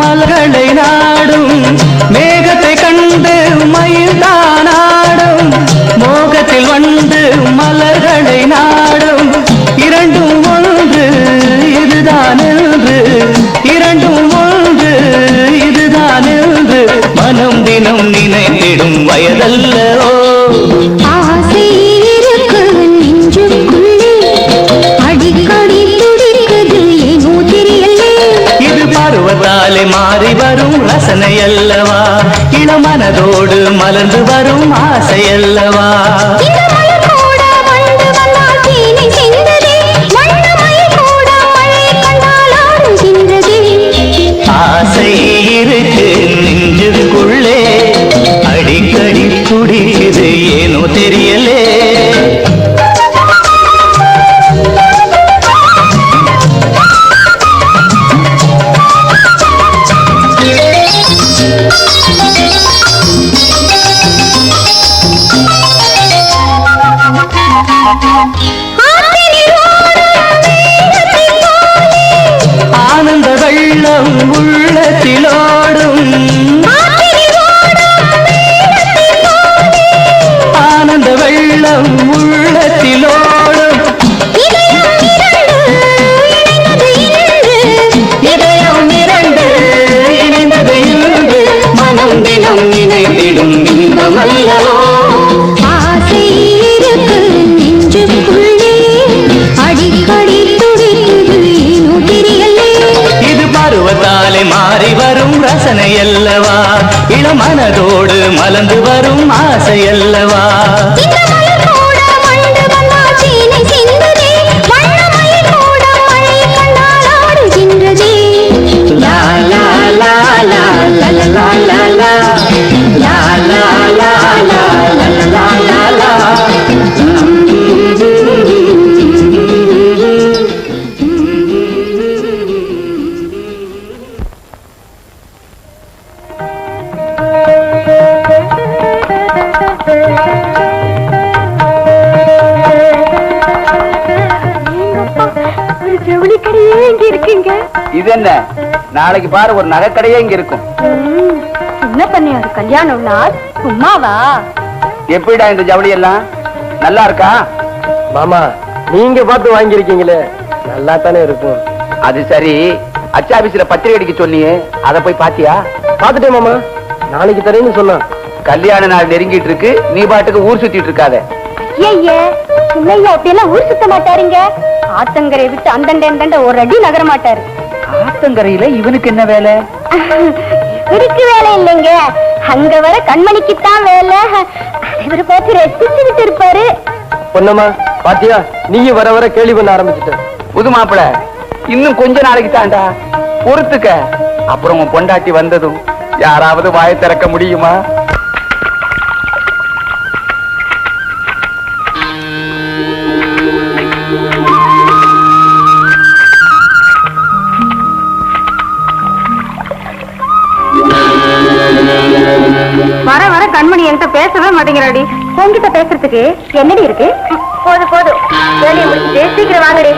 மலர்களை நாடும் மேகத்தை கண்டு மயில்தானாடும் மோகத்தில் வந்து மலர்களை நாடும் இரண்டும் ஒன்று இதுதான் என்று இரண்டும் ஒன்று இதுதான் என்று மனம் தினம் நினைத்திடும் வயதல்லவோ ஆசை இருக்கு நெஞ்சுக்குள்ளே அடிக்கடி துடிக்குது ஏனோ தெரியலே இது பருவத்தாலே மாறி வரும் ரசனை அல்லவா இளமனதோடு மலர்ந்து வரும் ஆசை அல்லவா இந்த மலர் கூட வந்து வந்தால் தேனை சிந்ததே வண்ணமயில் கூட மழை கண்டால் ஆடுகின்றதே ஆசை இருக்கு நெஞ்சுக்குள்ளே அடிக்கடி துடிக்குது ஏனோ தெரியலே ஆனந்த வெள்ளம் உள்ளத்திலோடும் ஆனந்த வெள்ளம் உள்ளத்திலோடும் இதயம் இரண்டு இணைந்தது இன்று மனம் தினம் நினைத்திடும் இன்பமல்லவோ ஆசை இருக்கு நெஞ்சுக்குள்ளே அடிக்கடி துடிக்குது ஏனோ தெரியலே இது பருவத்தாலே மாறி வரும் ரசனை அல்லவா இளமனதோடு மலர்ந்து வரும் ஆசை அல்லவா இந்த மலர் கூட வந்து வந்தால் தேனை சிந்ததே வண்ணமயில் கூட மழை கண்டால் ஆடுகின்றதே லா லா லா லா லா லா லா லா லா லா லா லா லா லா லா ஒரு ஜவுளி கடையே இங்க இருக்குங்க. இது என்ன நாளைக்கு பாரு ஒரு நகைக்கடையே இங்க இருக்கும். என்ன பண்ணி ஒரு கல்யாணம் நாள் சும்மாவா? எப்படிடா இந்த ஜவுளி எல்லாம் நல்லா இருக்கா? மாமா நீங்க பார்த்து வாங்கியிருக்கீங்களே நல்லா தானே இருக்கும். அது சரி, அச்சாபீஸ்ல பத்திரிகை அடிக்க சொன்னியே அதை போய் பாத்தியா? பாத்துட்டேன் மாமா, நாளைக்கு தரேன்னு சொன்னான். கல்யாண நாள் நெருங்கிட்டு இருக்கு, நீ பாட்டுக்கு ஊர் சுத்திட்டு இருக்காத. ஐயே சின்னையா அப்படியெல்லாம் ஊர் சுத்த மாட்டாருங்க. ஆத்தங்கரை விட்டு அந்தண்ட ஒரு அடி நகர மாட்டாரு. ஆத்தங்கரையில இவனுக்கு என்ன வேலை? இவருக்கு வேலை இல்லைங்க, அங்க வர கண்மணிக்குத்தான் வேலை. இவரை பார்த்து ரசிச்சுக்கிட்டு இருப்பாரு. பொன்னம்மா பாத்தியா, நீங்க வர வர கேள்வி பண்ண ஆரம்பிச்சுட்ட. புது மாப்பிள இன்னும் கொஞ்ச நாளைக்கு தாண்டா பொறுத்துக்க. அப்புறம் உன் பொண்டாட்டி வந்ததும் யாராவது வாயை திறக்க முடியுமா? வர வர கண்மணி என்கிட்ட பேசவே மாட்டேங்கிறாடி. உன்கிட்ட பேசுறதுக்கு என்னடி இருக்கு? போதும் போதும், வேலையை முடிச்சுட்டு சீக்கிரம் வாங்கடி.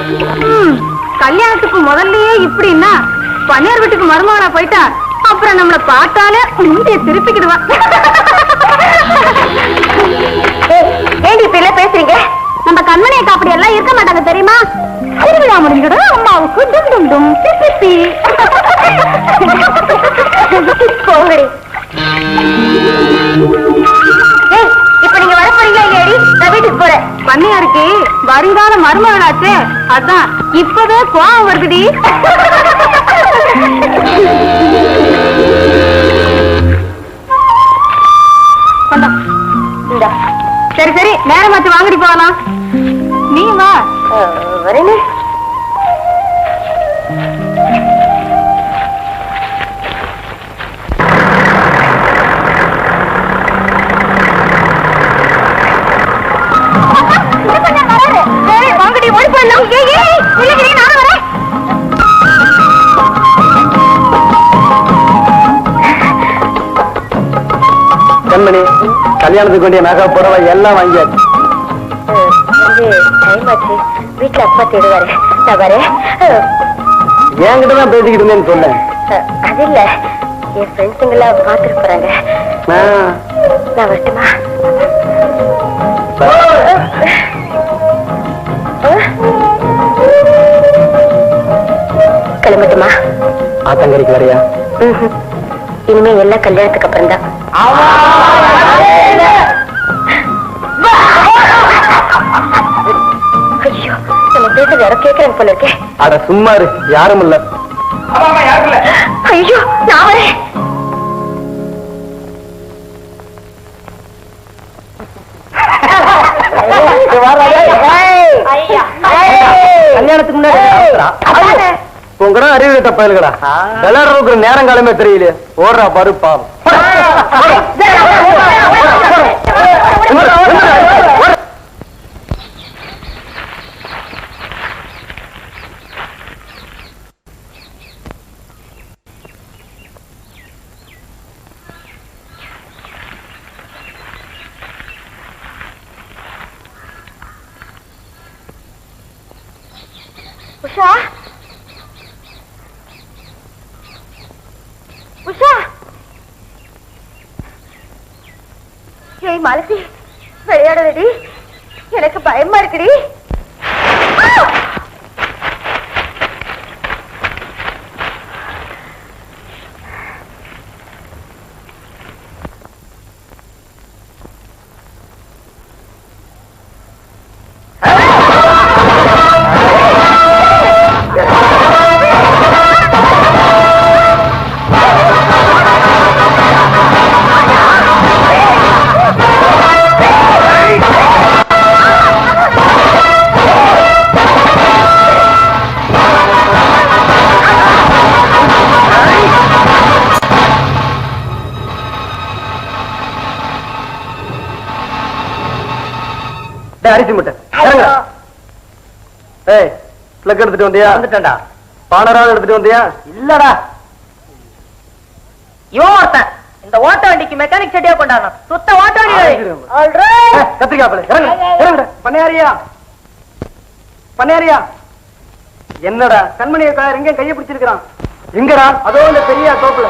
கல்யாணத்துக்கு முதல்லயே இப்படின்னா பன்னியார் வீட்டுக்கு மருமகனா போயிட்டா அப்புறம் நம்மள பார்த்தாலே முந்தைய திருப்பிக்கிடுவான். ஏண்டி இப்ப எல்லாம் பேசுறீங்க? நம்ம கண்மணி அக்கா அப்படி எல்லாம் இருக்க மாட்டாங்க தெரியுமா? திருவிழா முடிஞ்சிடும் அம்மாவுக்கு டும் டும் டும் சிப்பி. போங்கடி. இப்ப நீங்க வர போறீங்களா இல்லையாடி? நான் வீட்டுக்கு போறேன். பண்ணையாருக்கு வருங்கால மருமகனாச்சு, அதான் இப்பவே கோவம் வருதுடி. சரி சரி, நேரமாச்சு வாங்கடி போகலாம். நீ வா. வரேன்னு வாங்கடி, ஓடி போயிடலாம். இல்லைங்க நானும் வரேன். கண்மணி, கல்யாணத்துக்கு வேண்டிய நகை புடவை எல்லாம் வாங்கியாச்சு. டைம் ஆச்சு, வீட்டுல அப்பா தேடுவாரு. நான் வரேன். என்கிட்ட தான் பேசிக்கிட்டு இருந்தேன்னு சொன்னேன். அது இல்ல என் ஃப்ரெண்ட்ஸுங்கெல்லாம் பார்த்துட்டு போறாங்க. நான் வரட்டுமா? கிளம்பட்டுமா? ஆத்தங்கரைக்கு வரையா? இனிமே எல்லாம் கல்யாணத்துக்கு அப்புறம் தான். ஐயோ, நம்ம பேசுறது யாரோ கேட்கறேன் போல இருக்கே. அட சும்மா இரு, யாரும் இல்ல. ஐயோ, நான் வரேன். கல்யாணத்துக்கு முன்னாடி உங்கடா அறிவு தப்பா விளையாடுறதுக்கு நேரம் காலமே தெரியலையே. ஓடுறா பாரு பாவம். உஷா, உஷா. ஏய் மாலதி, விளையாடுறடி, எனக்கு பயமா இருக்குடி. அரிசி முட்டை பிளக் எடுத்துட்டு வந்தியா? வந்துட்டா. பானராக எடுத்துட்டு வந்தியா? இல்லடா. இவன் ஒருத்தன் இந்த ஓட்ட வண்டிக்கு மெக்கானிக் செட்டியா கொண்டாடணும். சுத்த ஓட்ட வண்டி. கத்திரிக்காய் பண்ணையாரியா, பண்ணையாரியா. என்னடா கண்மணியை எங்க கையை பிடிச்சிருக்கான்? எங்கடா? அதோ இந்த பெரிய தோப்புல.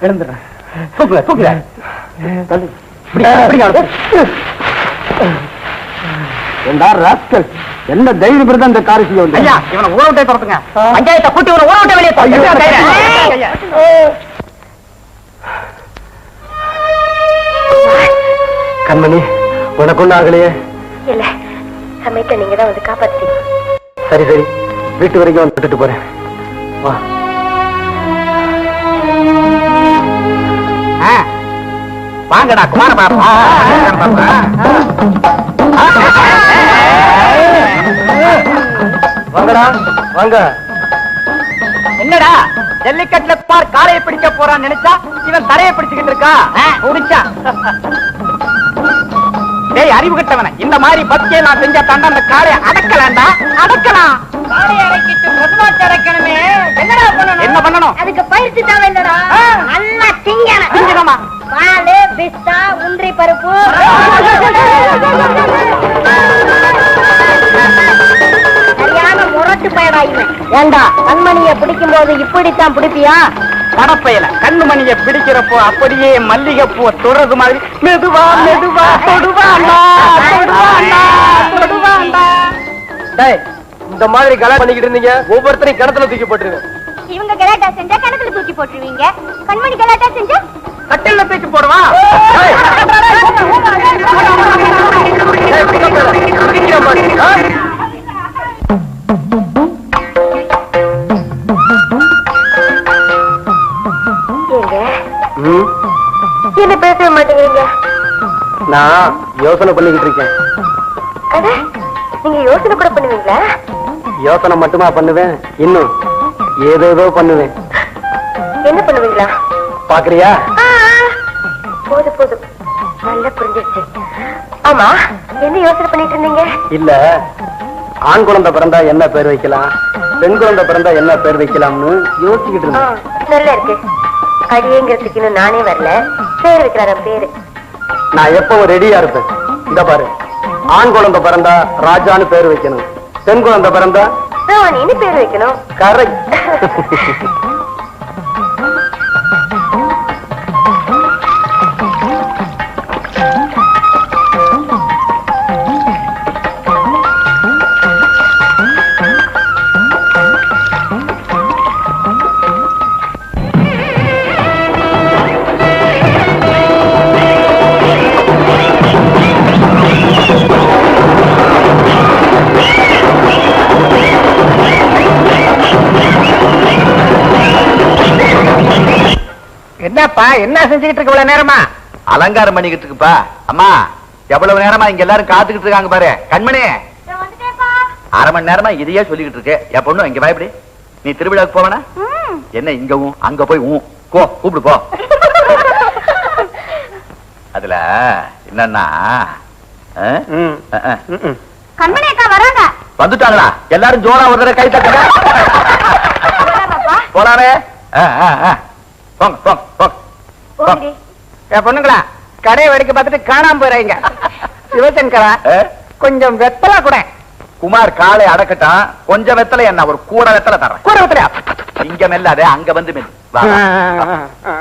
எழுந்துடுறேன். தூக்குங்க தூக்குங்க. என்ன தைரியம் இருந்தா இந்த காரை செய்ய வந்து? ஐயா இவனை ஊற விட்டே துரத்துங்க. பஞ்சாயத்தை கூட்டி ஊற விட்ட வெளியே கண்மணி, உனக்கு ஒண்ணு ஆகலையே? இல்ல, சமயத்தை நீங்க தான் வந்து காப்பாத்தீங்க. சரி சரி, வீட்டு வரைக்கும் வந்து விட்டுட்டு போறேன். வா. வாங்கடா குமார பாப்பா. வாங்கடா வாங்க. என்னடா ஜல்லிக்கட்டுல பார் காலையை பிடிக்க போறான்னு நினைச்சா இவன் தலையை பிடிச்சுக்கிட்டு இருக்கா. முடிச்சா டேய் அறிவு கட்டவன, இந்த மாதிரி பத்தியை நான் செஞ்ச தாண்டா அந்த காளையை அடக்கலாம்டா. அடக்கலாம். காளையை அடக்கிட்டு பசுமாட்டு அடக்கணுமே. என்னடா பண்ணணும்? என்ன பண்ணணும்? அதுக்கு பயிற்சி தேவையில்லடா. நல்லா திங்கணும். திங்கணுமா? பாலு, பிஸ்தா, முந்திரி பருப்பு. சரியான முரட்டு பயடாயிவன். ஏண்டா கண்மணியை பிடிக்கும் போது இப்படித்தான் பிடிப்பியா? படப்பையில கண்ணுமணியை பிடிக்கிறப்போ அப்படியே மல்லிகைப்பூ தொடுறது மாதிரி மெதுவா மெதுவா தொடுவாண்டா தொடுவாண்டா தொடுவாண்டா. டேய், இந்த மாதிரி கல்யாணம் பண்ணிக்கிட்டு இருந்தீங்க, ஒவ்வொருத்தரையும் கிணத்துல தூக்கி போட்டுருங்க. இவங்க கலாட்டா செஞ்சா கிணத்துல தூக்கி போட்டுருவீங்க. கண்மணி கலாட்டா செஞ்சா கட்டில தூக்கி போடுவா. என்ன பேச மாட்டேங்கிறீங்க? நான் யோசனை பண்ணிக்கிட்டு இருக்கேன். அட, நீங்க யோசனை கூட பண்ணுவீங்களா? யோசனை மட்டுமா பண்ணுவேன், இன்னும் ஏதேதோ பண்ணுவேன். என்ன பண்ணுவீங்களா? பாக்குறியா? போதும் போதும், நல்லா புரிஞ்சிருச்சு. ஆமா, என்ன யோசனை பண்ணிட்டு இருந்தீங்க? இல்ல, ஆண் குழந்தை பிறந்தா என்ன பேர் வைக்கலாம், பெண் குழந்தை பிறந்தா என்ன பேர் வைக்கலாம்னு யோசிச்சுக்கிட்டு இருந்தேன். நல்லா இருக்கு. அடியேங்கிறதுக்கு இன்னும் நானே வரல. பேர் வைக்கிறார பேரு. நான் எப்பவும் ரெடியா இருப்பேன். இந்த பாரு, ஆண் குழந்தை பிறந்தா ராஜான்னு பேர் வைக்கணும், பெண் குழந்தை பிறந்தா ராணின்னு பேர் வைக்கணும். கரெக்ட். என்னப்பா என்ன செஞ்சுக்கிட்டு இருக்க இவ்வளவு நேரமா? அலங்காரம் பண்ணிக்கிட்டு இருக்குப்பா. அம்மா, எவ்வளவு நேரமா இங்க எல்லாரும் காத்துக்கிட்டு இருக்காங்க பாரு. கண்மணி, அரை மணி நேரமா இதையே சொல்லிக்கிட்டு இருக்கு. என் பொண்ணு இங்க பயப்படி. நீ திருவிழாவுக்கு போவனா? என்ன இங்கவும் அங்க போய் கூப்பிடு போ. அதுல என்னன்னா கண்மணி அக்கா வராங்க. வந்துட்டாங்களா? எல்லாரும் ஜோரா ஒரு தடவை கை தட்டுங்க. போலாமே. போங்க போங்க போங்க. என் பொண்ணுங்களா, கடையை வேடிக்கை பார்த்துட்டு காணாம போயிறாங்க. சிவசங்கரா, கொஞ்சம் வெத்தலை கூட. குமார் காலை அடக்கட்டான். கொஞ்சம் வெத்தலை என்ன, ஒரு கூட வெத்தலை தர்றேன். கூட வெத்தலையா? இங்க மெல்லாத, அங்க வந்து மெல்லு. வா, வா.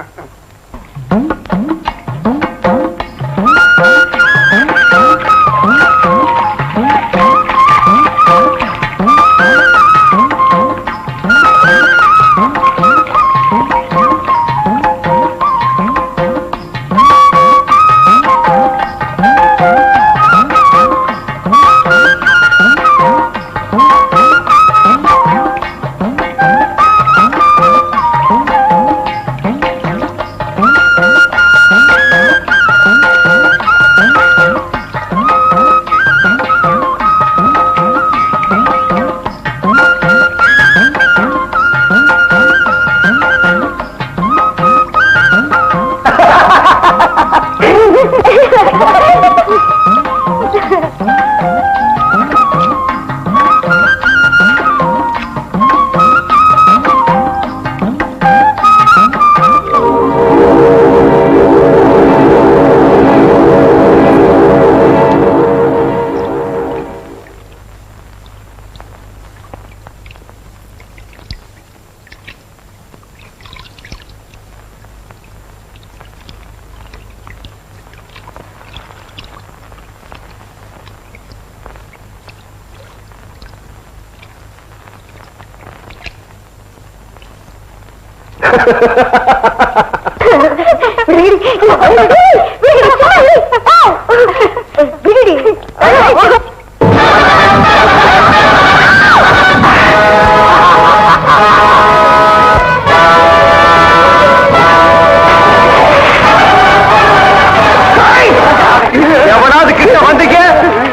எவனாவது கிட்ட வந்தீங்க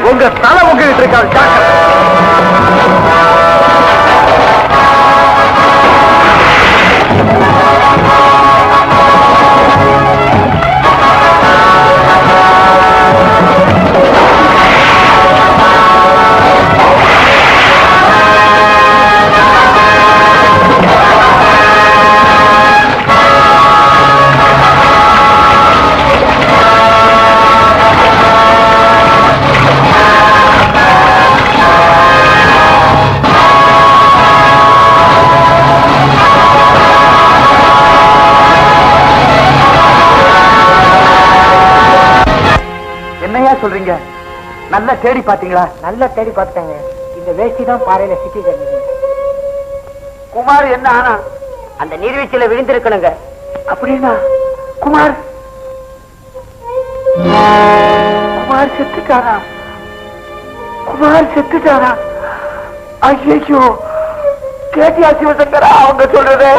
உங்க தலை உங்ககிட்ட இருக்காது. சொல்றீங்க? நல்லா தேடி பாத்தீங்களா? நல்லா தேடி பார்த்தாங்க. இந்த வேஷ்டி தான் பாறையில சிக்கி கிடந்தது. குமார் என்ன ஆனா? அந்த நீர்வீழ்ச்சியில விழுந்திருக்கணுங்க. அப்படின்னா குமார் செத்துட்டாரா? குமார் செத்துட்டாரா? ஐயோ, கேட்டியா சிவசங்கரா அவங்க சொல்றது?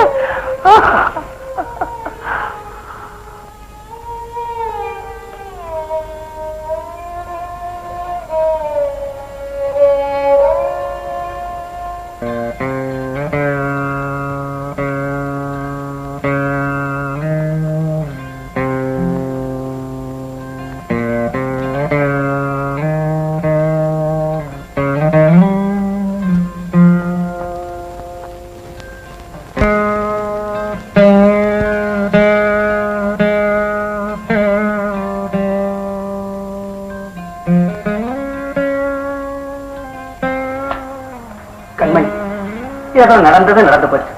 ஏதோ நடந்தது நடந்து போச்சு.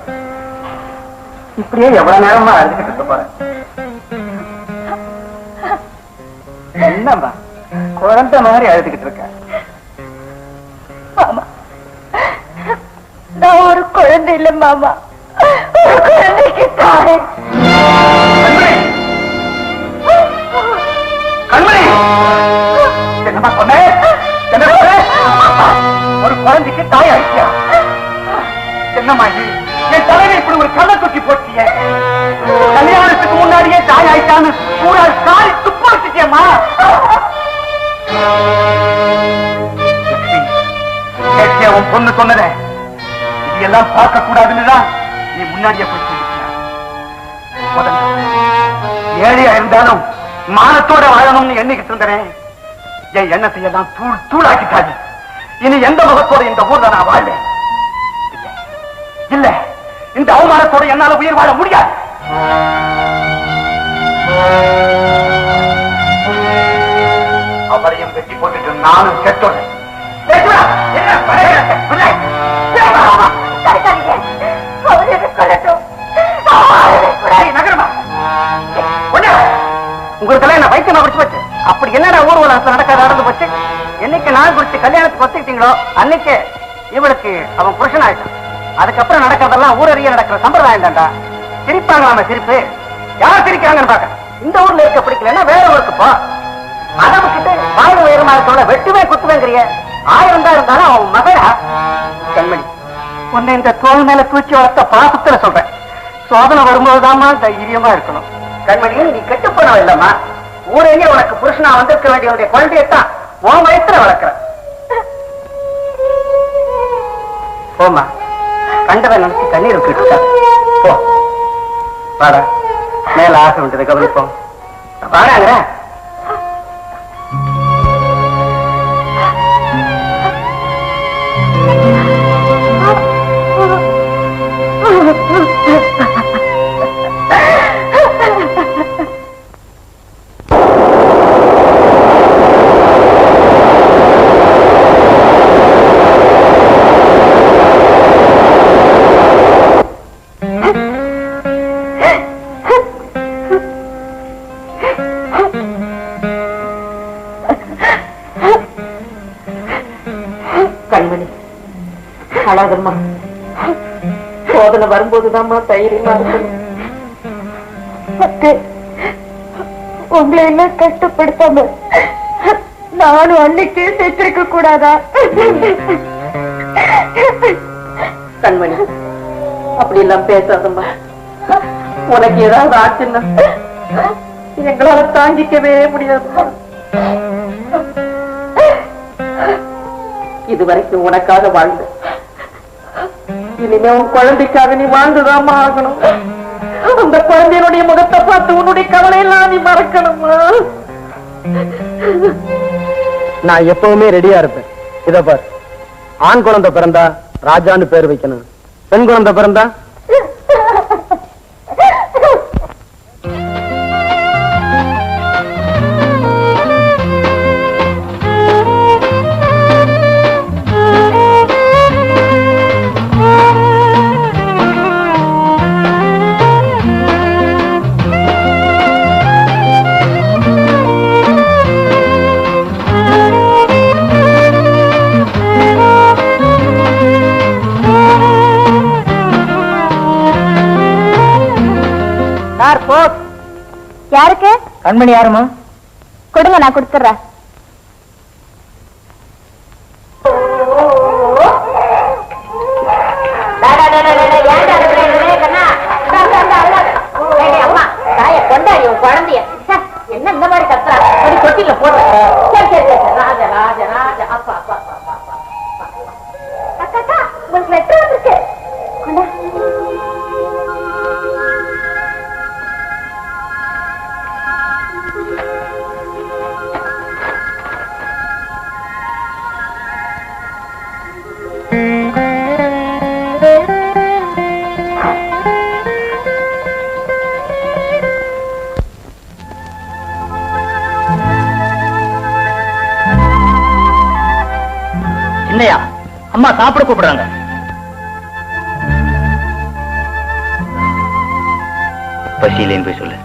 இப்படியே எவ்வளவு நேரமா அழுதுகிட்டு இருக்க போறேன். என்னம்மா குழந்தை மாதிரி அழுதுகிட்டு இருக்க? மாமா, நான் ஒரு குழந்தை இல்ல மாமா, ஒரு குழந்தைக்கு தாய். கண்மணி, என்னம்மா சொன்ன? ஒரு குழந்தைக்கு தாய் ஆயிடுச்சியா? என்னம்மா இது? என் தலைவர் இப்படி ஒரு கள்ள தூக்கி போட்டிய. கல்யாணத்துக்கு முன்னாடியே தாய் ஆயிட்டான்னு பூரா காரி துப்பு வச்சுட்டியம்மா. உன் பொண்ணு சொன்னத இது எல்லாம் பார்க்க கூடாதுன்னுதான் நீ முன்னாடியே போய் ஏழையா இருந்தாலும் மானத்தோட வாழணும்னு எண்ணிக்கிட்டு இருந்தேன். என் எண்ணத்தை எல்லாம் தூளாக்கிட்டாரு. இனி எந்த முகத்தோட இந்த ஊர்ல நான் வாழ்வேன் இல்ல. இந்த அவமானத்தோட என்னால உயிர் வாழ முடியாது. அவரையும் வெட்டி போட்டுட்டு நானும் கெட்டோம். உங்களுக்கு என்ன வைத்தியமா குடிச்சு போச்சு? அப்படி என்னடா ஊர்வலத்துல நடக்காத நடந்து போச்சு? என்னைக்கு நான் குடிச்சு கல்யாணத்துக்கு ஒத்துக்கிட்டீங்களோ அன்னைக்கு இவளுக்கு அவன் புருஷன் ஆயிட்டான். அதுக்கப்புறம் நடக்கிறதெல்லாம் ஊரறிய நடக்கிற சம்பிரதாயம் தான்டா. சிரிப்பாங்களாம சிரிப்பு? யார் சிரிக்கிறாங்கன்னு பாக்க. இந்த ஊர்ல இருக்க பிடிக்கலன்னா வேற ஊருக்கு போ. அதை விட்டுட்டு வாய்வு உயரமா இருக்கவள வெட்டுவே குத்துவேங்கிறிய. 1000 தான் இருந்தாலும் அவன் மகளா? கண்மணி, உன்னை இந்த தோல் மேல தூச்சி வளர்த்த பாசத்துல சொல்றேன். சோதனை வரும்போதுதாம்மா தைரியமா இருக்கணும். கண்மணி, நீ கெட்டு போனவ இல்லம்மா. ஊரேயே உனக்கு புருஷனா வந்திருக்க வேண்டிய குழந்தையத்தான் உன் வயசுல வளர்க்கிற. போமா, கண்டவன் நினைச்சு கண்ணீர் விட்டு போ. வாடா, மேல ஆசை விட்டதை கவனிப்போம். வாடாங்கிற. கண்மணி, அழாதம்மா. சோதனை வரும்போதுதான்மா தைரியமா இருக்கணும். உங்களை எல்லாம் கஷ்டப்படுத்தாம நானும் அன்னைக்கே செத்திருக்க கூடாதா? கண்மணி, அப்படி எல்லாம் பேசாதம்மா. உனக்கு ஏதாவது ஆச்சுன்னா எங்களால தாங்கிக்கவே முடியாது. இதுவரைக்கும் உனக்காக வாழ்ந்த, இனிமே உன் குழந்தைக்காக நீ வாழ்ந்துதாமா ஆகணும். அந்த குழந்தையினுடைய முகத்தை பார்த்து உன்னுடைய கவலை எல்லாம் நீ மறக்கணுமா? நான் எப்பவுமே ரெடியா இருப்பேன். இத பார், ஆண் குழந்தை பிறந்தா ராஜான்னு பேர் வைக்கணும், பெண் குழந்தை பிறந்தா யாருக்கு? கண்மணி யாருமா? கொடுங்க, நான் கொடுத்துறேன். குழந்தைய என்ன இந்த மாதிரி கத்துறா? கொட்டில போடுற. ராஜா ராஜா ராஜா. அப்பா அப்பா அக்கா, உங்களுக்கு லெட்டர் வந்திருக்கு. என்னையா அம்மா சாப்பிட கூப்பிடுறாங்க. பசியிலேன்னு போய் சொல்லு.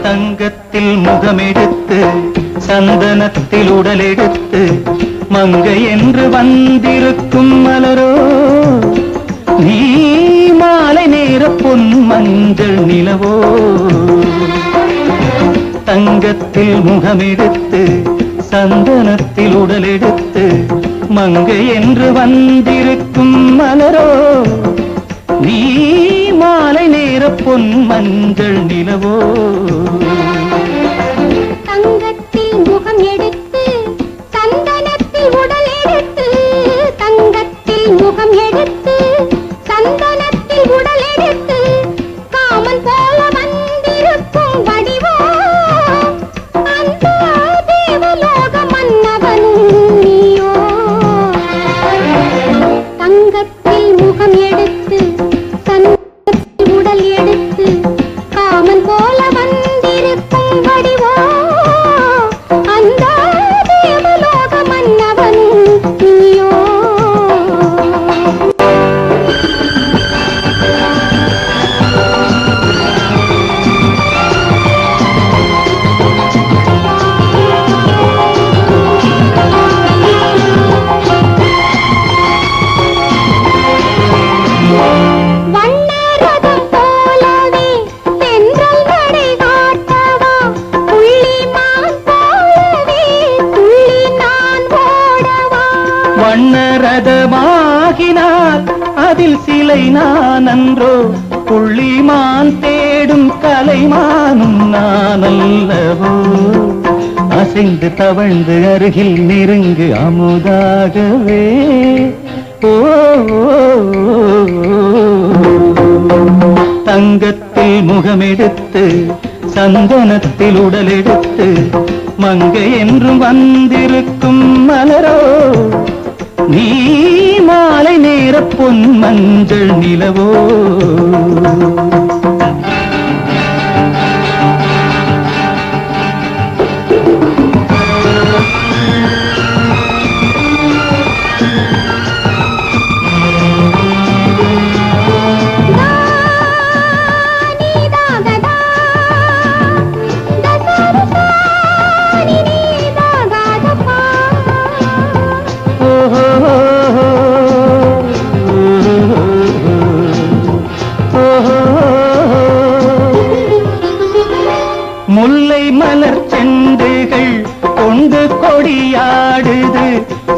தங்கத்தில் முகமெடுத்து சந்தனத்தில் உடலெடுத்து மங்கை என்று வந்திருக்கும் மலரோ, நீ மாலை நேர பொன் மஞ்சள் நிலவோ. தங்கத்தில் முகமெடுத்து சந்தனத்தில் உடலெடுத்து மங்கை என்று வந்திருக்கும் மலரோ, நீ மாலை நேர பொன் மஞ்சள் நிலவோ. தங்கத்தில் முகம் எடுத்து சந்தனத்தில் உடல் எடுத்து, தங்கத்தில் முகம் எடுத்து சந்தனத்தில் உடல் எடுத்து காமன் போல வந்திருக்கும் வடிவோ, அந்த தேவலோக மன்னவனும் நீயோ. தங்கத்தில் முகம் எடுத்து சந்தனத்தில் உடல் எடுத்து காமன் போல வந்திருக்கும் வடிவோ, அந்த தேவலோக மன்னவனும் நீயோ. வண்ணரதம் போலவே தென்றல் நடை காட்டவா, புள்ளிமான் போலவே துள்ளி நான் ஓடவா. வண்ணரதமாகினால் அதில் சிலை நான் அன்றோ, புள்ளிமான் தேடும் கலைமானும் நான் அல்லவோ. அசைந்து தவழ்ந்து அருகில் நெருங்கு அமுதாகவே. ஓ, தங்கத்தில் முகமெடுத்து சந்தனத்தில் உடலெடுத்து மங்கை என்றும் வந்திருக்கும் மலரோ, நீ மாலை நேர பொன் மஞ்சள் நிலவோ. முல்லை மலர் செண்டுகள் கொண்டு கொடியாடுது,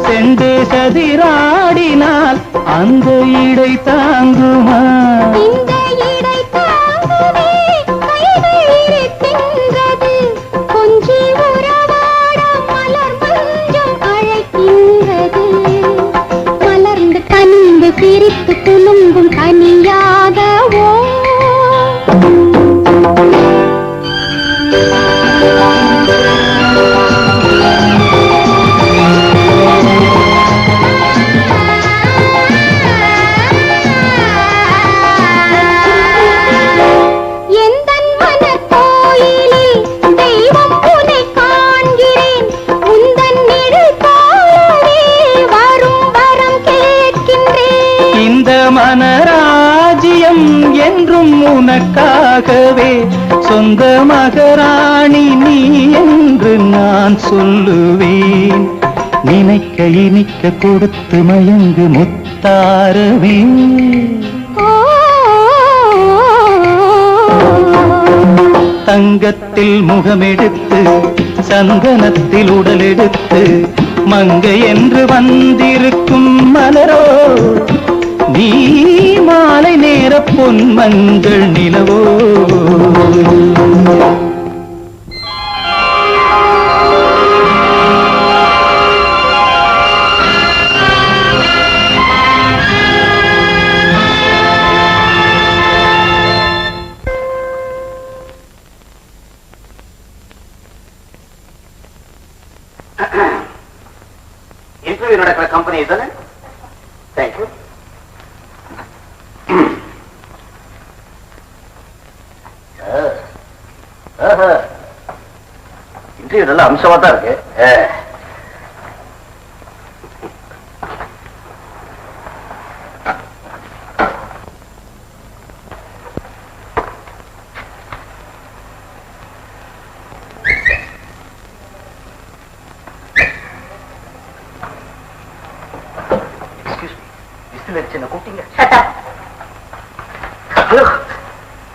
செண்டு சதிராடினால் அந்த இடை தாங்குமா? இந்த இடை தாங்குமே கைகள் இருக்கின்றது, கொஞ்சி உறவாட மலர் மஞ்சம் அழைக்கின்றது. மலர்ந்து கனிந்து சிரித்து துளுங்கும் கனியாகவோ மனராஜ்யம் என்றும் உனக்காகவே, சொந்த மகராணி நீ என்று நான் சொல்லுவேன். நினைக்க இனிக்க கொடுத்து மயங்கு முத்தாரவே. தங்கத்தில் முகமெடுத்து சந்தனத்தில் உடலெடுத்து மங்கை என்று வந்திருக்கும் மலரோ, நீ மாலை நேர பொன் மஞ்சள் நிலவோ. இன்டர்வியூ நடக்கிற கம்பெனி தானே? தேங்க்யூ. இன்டர்வியூ நல்ல அம்சமா தான் இருக்கு.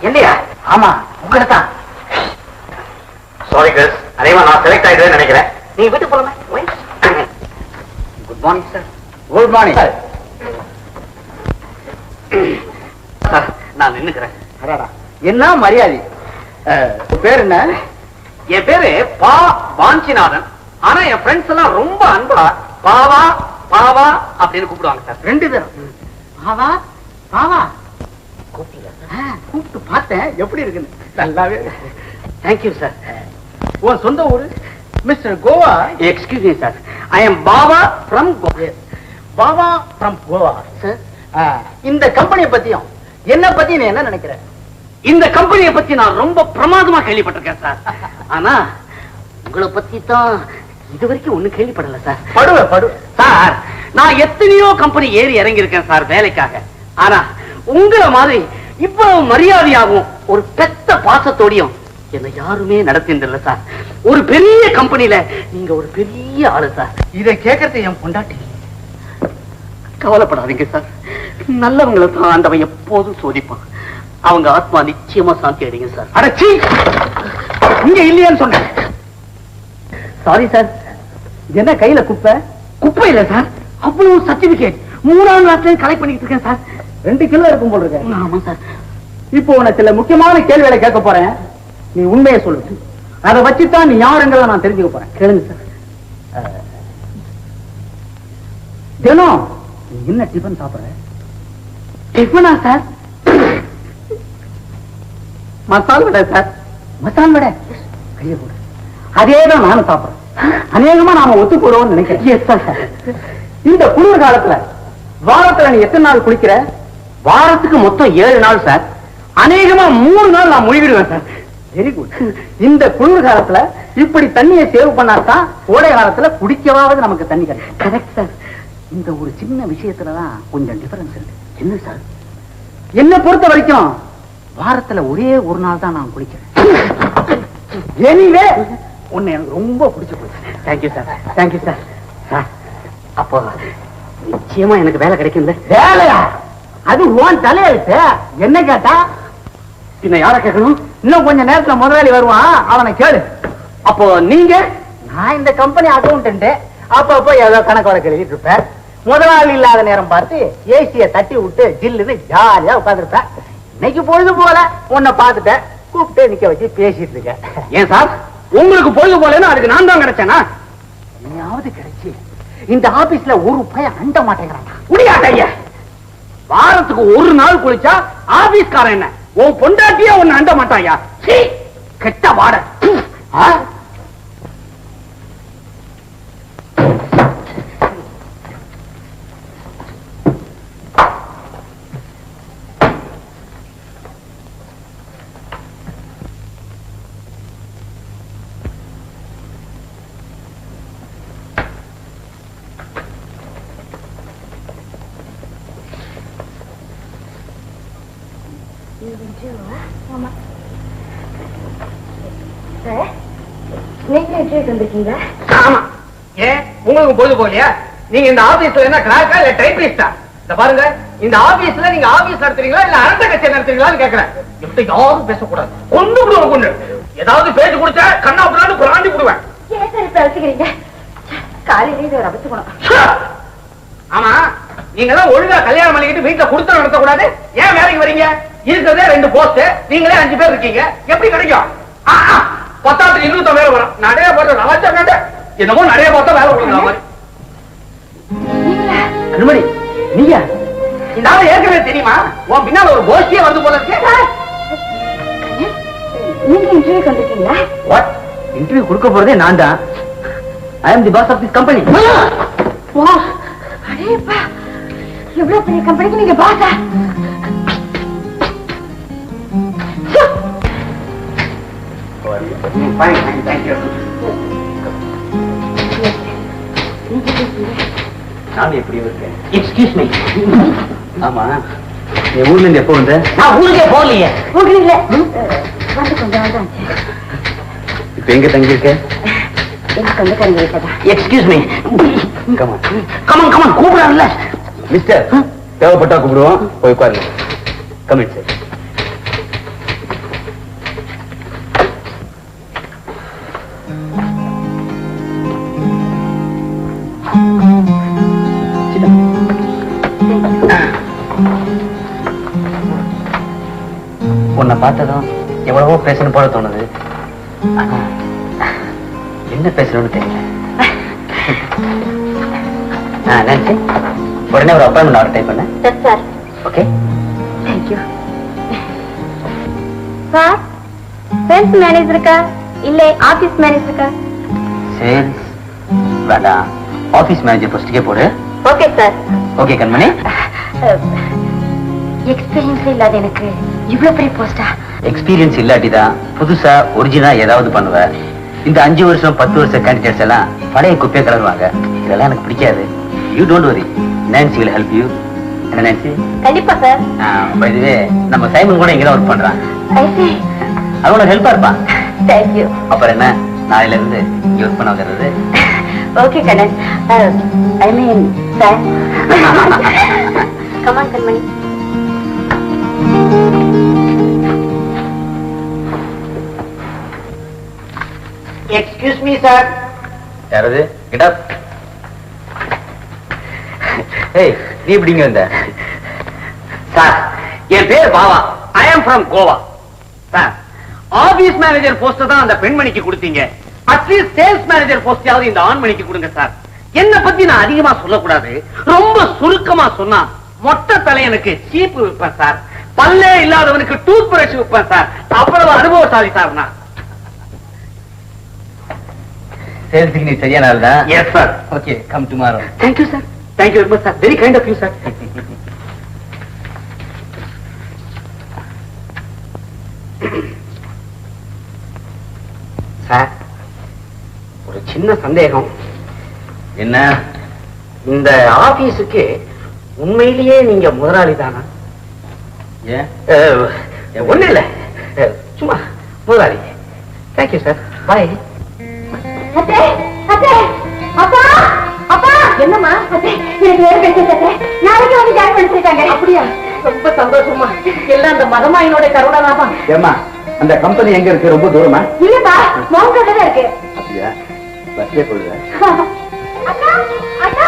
இல்லையா? ஆமா, உங்களை தான். சாரி கேர்ள்ஸ், அதேமா நான் செலக்ட் ஆயிடுவேன்னு நினைக்கிறேன். நீ வீட்டுக்கு போலாமே. Good morning sir. Good morning sir. நான் நின்னுக்கிறேன். என்ன மரியாதை? பேர் என்ன? என் பேரு பா வாஞ்சிநாதன். ஆனா என் ஃப்ரெண்ட்ஸ் எல்லாம் ரொம்ப அன்பா பாவா பாவா அப்படின்னு கூப்பிடுவாங்க சார். 2 பேரும் பாவா பாவா கூப்பிட்டு பார்த்தேன். எப்படி இருக்குன்னு? நல்லாவே. Thank you sir. உன் சொந்த ஊரு? Mister Goa. Excuse me sir, I am Baba from Baba from Goa. இந்த கம்பெனியை பத்தியும் என்ன பத்தி நீ என்ன நினைக்கிற? இந்த கம்பெனியை பத்தி நான் ரொம்ப பிரமாதமா கேள்விப்பட்டிருக்கேன் சார். ஆனா உங்களை பத்தி தான் இது வரைக்கும் ஒண்ணு கேள்விப்படல சார். படு சார், நான் எத்தனையோ கம்பெனி ஏறி இறங்கி இருக்கேன் சார் வேலைக்காக. ஆனா உங்களை மாதிரி இவ்வளவு மரியாதையாகவும் ஒரு பெத்த பாசத்தோடையும் என்ன யாருமே நடத்தின்றல சார். ஒரு பெரிய கம்பெனில நீங்க ஒரு பெரிய ஆளு சார். இதை கேட்கறது என் பொண்டாட்டி. கவலைப்படாதீங்க சார், நல்லவங்களை தான் ஆண்டவன் எப்போதும் சோதிப்பான். அவங்க ஆத்மா நிச்சயமா சாந்தி அடைங்க சார். அடச்சி, இங்க இல்லையான்னு சொன்னேன். Sorry sir. என்ன கையில குப்பை? குப்பை இல்ல சார், அவ்வளவு சர்டிபிகேட் 3ஆம் கிளாஸ்ல கலெக்ட் பண்ணிட்டு இருக்கேன் சார். 2 கிலோ இருக்கும் போல இருக்கு. ஆமா சார். இப்போ உனக்கு சில முக்கியமான கேள்விகளை கேட்க போறேன். நீ உண்மையை சொல்லு. அதை வச்சுதான் நீ யாருங்கிறத நான் தெரிஞ்சுக்க போறேன். கேளுங்க சார். தினம் நீ என்ன டிஃபன் சாப்பிடுற? டிஃபனா சார்? மசால் வடை சார். மசால் வடை? கையை போடு. அதேதான் நானும் சாப்பிடுறேன். அநேகமா நாம ஒத்து போடுவோம்னு நினைக்கிறேன். இந்த குளிர் காலத்துல வாரத்துல நீ எத்தனை நாள் குளிக்கிற? வாரத்துக்கு மொத்தம் 7 நாள் சார். அநேகமா 3 நாள் நான் முழுகிடுவேன் சார். Very good. இந்த குளிர் காலத்துல இப்படி தண்ணியை சேவ் பண்ணாதான் கோடை காலத்துல குடிக்கவாவது நமக்கு தண்ணி கிடைக்கும். Correct sir. இந்த ஒரு சின்ன விஷயத்துலதான் கொஞ்சம் டிஃபரன்ஸ் இருக்கு. என்ன சார்? என்ன பொறுத்த வரைக்கும் வாரத்துல ஒரே ஒரு நாள் தான் நான் குளிக்கிறேன். எனிவே உன்னை எனக்கு ரொம்ப பிடிச்சு போச்சு. Thank you sir. Thank you sir. Sir, அப்போ நிச்சயமா எனக்கு வேலை கிடைக்கும்ல? வேலையா? அது உன் தலையெழுத்து. என்ன கேட்டா பின்ன யார கேட்கணும்? இன்னும் கொஞ்ச நேரத்துல முதலாளி வருவான், அவனை கேளு. அப்போ நீங்க? நான் இந்த கம்பெனி அக்கௌண்டன்ட். அப்பப்போ ஏதோ கணக்கு வழக்கு எழுதிட்டு இருப்பேன். முதலாளி இல்லாத நேரம் பார்த்து ஏசிய தட்டி விட்டு ஜில்லுன்னு ஜாலியா உட்காந்துருப்பேன். இன்னைக்கு பொழுது போல உன்னை பார்த்துட்டேன், கூப்பிட்டு நிக்க வச்சு பேசிட்டு இருக்கேன். ஏன் சார், உங்களுக்கு பொழுது போலன்னு அதுக்கு நான் தான் கிடைச்சேனா? நீயாவது கிடைச்சி இந்த ஆபீஸ்ல ஒரு பையன் அண்ட மாட்டேங்கிறான். முடியாட்டைய வாரத்துக்கு ஒரு நாள் குளிச்சா ஆபீஸ்காரன் என்ன உன் பொண்டாட்டியா ஒன்னு அண்ட மாட்டாயா? கெட்ட வாட. ஆமா. ஏன் உங்களுக்கு பொழுது போலியா? நீங்க இந்த ஆபீஸ்ல என்ன கிளார்க்கா இல்ல டைப்பிஸ்டா? இந்த பாருங்க, இந்த ஆபீஸ்ல நீங்க ஆபீஸ் நடத்துறீங்களா இல்ல அரண்ட கட்சி நடத்துறீங்களான்னு கேக்குறேன். இப்படி யாரும் பேசக்கூடாது. கொண்டு விடுவோம். கொண்டு ஏதாவது பேச்சு கொடுத்தா கண்ணா புறான்னு புராண்டி விடுவேன். காலையில ஒரு அபத்துக்கணும். ஆமா, நீங்க தான் ஒழுங்கா கல்யாணம் பண்ணிக்கிட்டு வீட்டுல கொடுத்து நடத்த கூடாது. ஏன் வேலைக்கு வரீங்க? இருக்கிறதே 2 போஸ்ட், நீங்களே 5 பேர் இருக்கீங்க. எப்படி கிடைக்கும்? 10 இன்னும் வேலை வரும். நிறைய போட்ட என்னமோ நிறைய பார்த்தா வேலை கொடுக்குற மாதிரி. கண்மணி, நீங்க இந்த ஆளு ஏற்கனவே தெரியுமா? உன் பின்னால ஒரு கோஷ்டியே வந்து போல இருக்கு. நீங்க இன்டர்வியூ வந்திருக்கீங்களா? வாட்? இன்டர்வியூ கொடுக்க போறதே நான் தான். ஐ அம் தி பாஸ் ஆஃப் திஸ் கம்பெனி. வா, அடேப்பா, எவ்வளவு பெரிய கம்பெனிக்கு நீங்க பாஸா? நான் எப்படி இருக்கேன்? Excuse me. ஆமா, நீ ஊர்ல இருந்து எப்போ வந்த? நான் ஊருக்கே போகலையே. ஊர்ல வந்து கொஞ்சம் வந்து இப்ப எங்க தங்கி இருக்க? எனக்கு சொந்தக்காரங்க வீட்டதான். Excuse me. Come on come on come on, கூப்பிடறான்ல மிஸ்டர். தேவைப்பட்டா கூப்பிடுவோம், போய் உட்காருங்க. Commit sir. உன்னை பார்த்ததும் எவ்வளவோ பேசணும் போல தோணுது. ஆனா என்ன பேசணும்னு தெரியல. நினைச்சு உடனே ஒரு அப்பாயின்மெண்ட் ஆர்டர் டைப் பண்ண. Sir, okay, thank you. Sir, sales மேனேஜருக்கா இல்ல ஆபீஸ் மேனேஜருக்கா? சேல்ஸ் வேண்டாம், ஆபீஸ் மேனேஜர் போஸ்டுக்கே போடு. Okay sir. Okay Kanmani. Experience இல்லாத எனக்கு இவ்வளவு பெரிய போஸ்டா? எக்ஸ்பீரியன்ஸ் இல்லாட்டிதான் புதுசா ஒரிஜினலா ஏதாவது பண்ணுவ. இந்த 5 வருஷம் 10 வருஷம் கேண்டிடேட்ஸ் எல்லாம் பழைய குப்பையை கலருவாங்க. இதெல்லாம் எனக்கு பிடிக்காது. You don't worry, Nancy will help you. என்ன நான்சி? கண்டிப்பா சார். பை தி வே, நம்ம சைமன் கூட இங்கதான் ஒர்க் பண்றான். ஐ சீ. அவனோட ஹெல்ப்பா இருப்பான். தேங்க்யூ. அப்புறம் என்ன, நாளையில இருந்து இங்க ஒர்க் பண்ண வந்துடுறது. Okay Kannan. I mean sir. Come on Kanmani. Excuse me sir. யாரது? Get up. ஏய், நீ எப்படிங்க வந்த? சார், என் பேர் Bava. I am from Goa. Sir, office manager post தான் அந்த பெண்மணிக்கு கொடுத்தீங்க. அட்லீஸ்ட் சேல்ஸ் மேனேஜர் போஸ்டாவது இந்த ஆண்மணிக்கு கொடுங்க சார். என்ன பத்தி நான் அதிகமா சொல்லக்கூடாது. ரொம்ப சுருக்கமா சொன்னா, மொட்டை தலையனுக்கு சீப்பு விற்பேன் சார். பல்லே இல்லாதவனுக்கு டூத் பிரஷ் விற்பேன் சார். அவ்வளவு அனுபவசாலி சார் நான். சேல்ஸுக்கு நீ சரியான ஆள் தான். Yes sir. Okay, come tomorrow. Thank you sir. Thank you very much sir. Very kind of you sir. Sir, ஒரு சின்ன சந்தேகம். என்ன? இந்த ஆபீஸுக்கு உண்மையிலேயே நீங்க முதலாளி தானா? ஏன்? ஒண்ணு இல்ல, சும்மா முதலாளி. Thank you sir. பாய். அத்தே, அத்தே, அப்பா, அப்பா. என்னம்மா? அத்தே, எனக்கு வேற கிடைச்சது அத்தே. நாளைக்கு வந்து ஜாயின் பண்ணிருக்காங்க. அப்படியா? ரொம்ப சந்தோஷமா எல்லாம் அந்த மகமாயினோட கருணாதாமா. ஏமா அந்த கம்பெனி எங்க இருக்கு? ரொம்ப தூரமா? இல்லப்பா மோகன்ல தான் இருக்கு. அப்படியா? பஸ்ஸே போடுங்க. அக்கா அக்கா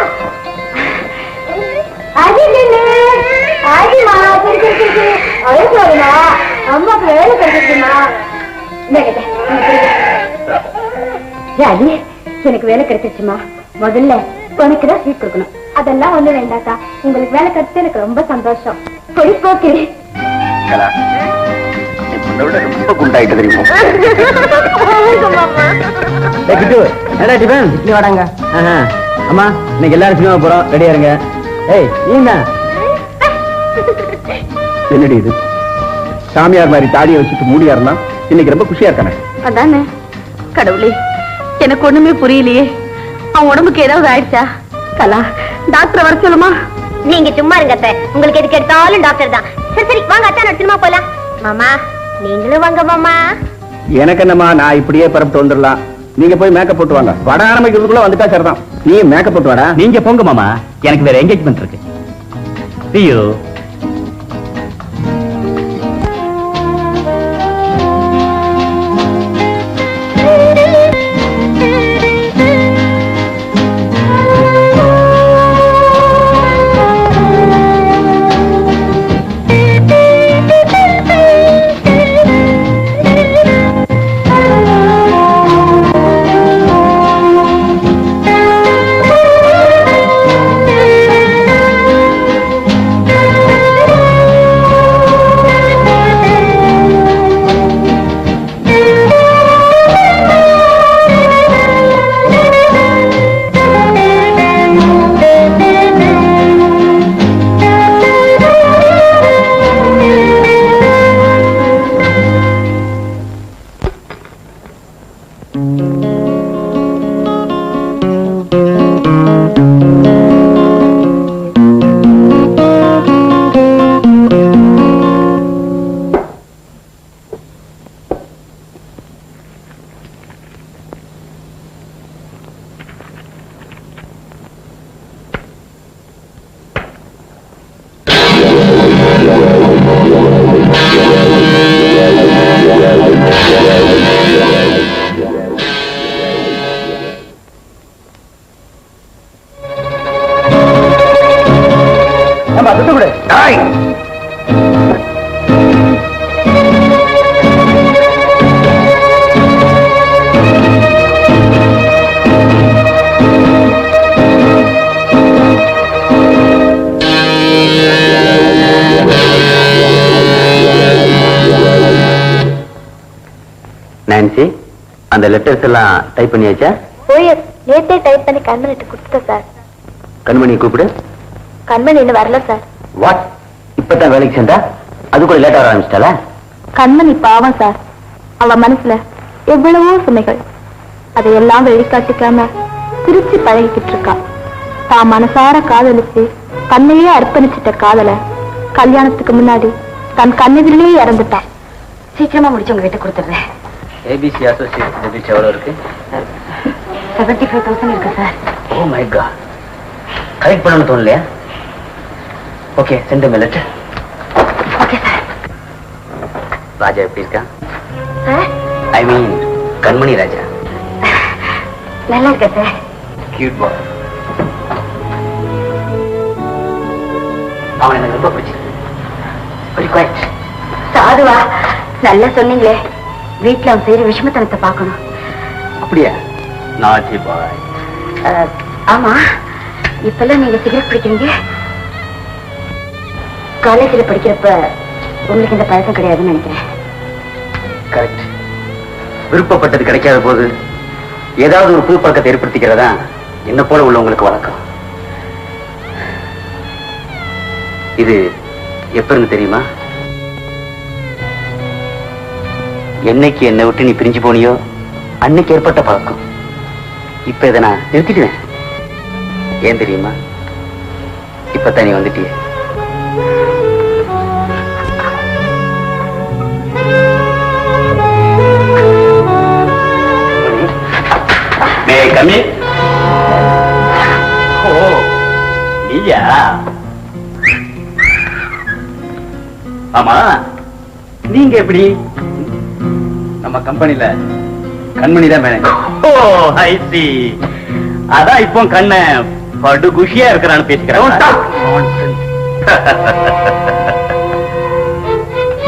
அடிக்கல ஆடிமா தெரிஞ்சிருக்கு. அழகு வரமா அம்மாக்கு வேலை கிடைச்சிருக்குமா? ராஜி எனக்கு வேலை கிடைச்சிருச்சுமா. முதல்ல உனக்கு தான் ஸ்வீட் கொடுக்கணும். அதெல்லாம் ஒண்ணு வேண்டாக்கா, உங்களுக்கு வேலை கிடைச்சது எனக்கு ரொம்ப சந்தோஷம். பொடி போக்கு ரொம்ப குண்டாயிட்டு தெரியுமா? இட்லி வாடாங்க. அம்மா இன்னைக்கு எல்லாரும் சினிமா போறோம், ரெடியா இருங்க. ஏய் நீ என்னடி இது? சாமியார் மாதிரி தாடியை வச்சுட்டு மூடியா இருந்தா இன்னைக்கு ரொம்ப குஷியா இருக்கானே. அதானே கடவுளே, எனக்கு ஒண்ணுமே புரியலையே. அவன் உடம்புக்கு ஏதாவது ஆயிடுச்சா? கலா டாக்டர் வர சொல்லுமா? நீங்க சும்மா இருங்க அத்தை, உங்களுக்கு எதுக்கு எடுத்தாலும் டாக்டர் தான். சரி சரி வாங்க அத்தா, நான் சினிமா போலாம். மாமா நீங்களும் வாங்க மாமா. எனக்கு என்னம்மா, நான் இப்படியே பரப்பிட்டு வந்துடலாம். நீங்க போய் மேக்கப் போட்டு வாங்க. வட ஆரம்பிக்கிறதுக்குள்ள வந்துட்டா சரிதான். நீ மேக்கப் போட்டு வாடா. நீங்க போங்க மாமா, எனக்கு வேற என்கேஜ்மெண்ட் இருக்கு. See you. நான்சி, அந்த லெட்டர்ஸ் எல்லாம் டைப் பண்ணியாச்சா? ஓஎஸ் நேத்தே டைப் பண்ணி கண்மணிட்டு கொடுத்துட்டேன் சார். கண்மணி கூப்பிடு. கண்மணி இன்னும் வரல சார். வாட், இப்பதான் வேலைக்கு சேர்ந்தா? அது கூட லேட் ஆக ஆரம்பிச்சிட்டாளா? கண்மணி பாவம் சார். அவ மனசுல எவ்வளவோ சுமைகள், அதையெல்லாம் வெளிக்காட்டிக்காம சிரிச்சு பழகிக்கிட்டு இருக்கா. தான் மனசார காதலிச்சு தன்னையே அர்ப்பணிச்சிட்ட காதல கல்யாணத்துக்கு முன்னாடி தன் கண்ணெதிரிலேயே இறந்துட்டான். சீக்கிரமா முடிச்சு உங்ககிட்ட கொடுத்துடுறேன். ஏபிசி அசோசியேட் டெபிட் எவ்வளவு இருக்கு? 75,000 இருக்கு sir. Oh my god, correct பண்ணணும்னு தோணலையா? Okay, send me letter. Okay sir. Raja எப்படி இருக்கா? சார் ஐ மீன் கண்மணி ராஜா. நல்லா இருக்க சார். கியூட் பாய். அவன் எனக்கு ரொம்ப பிடிச்சிருக்கு. Very quite. சாதுவா நல்லா சொன்னீங்களே. வீட்டுல அவன் செய்யற விஷமத்தனத்தை பார்க்கணும். அப்படியா? நாட்டி பாய். ஆமா, இப்பெல்லாம் நீங்க சிகரெட் பிடிக்கிறீங்க. காலேஜில் படிக்கிறப்ப உங்களுக்கு இந்த பழக்கம் கிடையாதுன்னு நினைக்கிறேன். கரெக்ட். விருப்பப்பட்டது கிடைக்காத போது ஏதாவது ஒரு புது பழக்கத்தை ஏற்படுத்திக்கிறதா என்ன போல உள்ளவங்களுக்கு வழக்கம். இது எப்ப இருந்து தெரியுமா? என்னைக்கு என்னை விட்டு நீ பிரிஞ்சு போனியோ அன்னைக்கு ஏற்பட்ட பழக்கம். இப்ப இதை நான் நிறுத்திடுவேன். ஏன் தெரியுமா? இப்பதான் நீ வந்துட்டிய. கம்மி. ஓ நீயா? ஆமா, நீங்க எப்படி? நம்ம கம்பெனில கண்மணி தான் மேனேஜர். ஓ, ஐ சி. அதான் இப்போ கண்ண படு குஷியா இருக்கிறான்னு பேசிக்கிறேன்.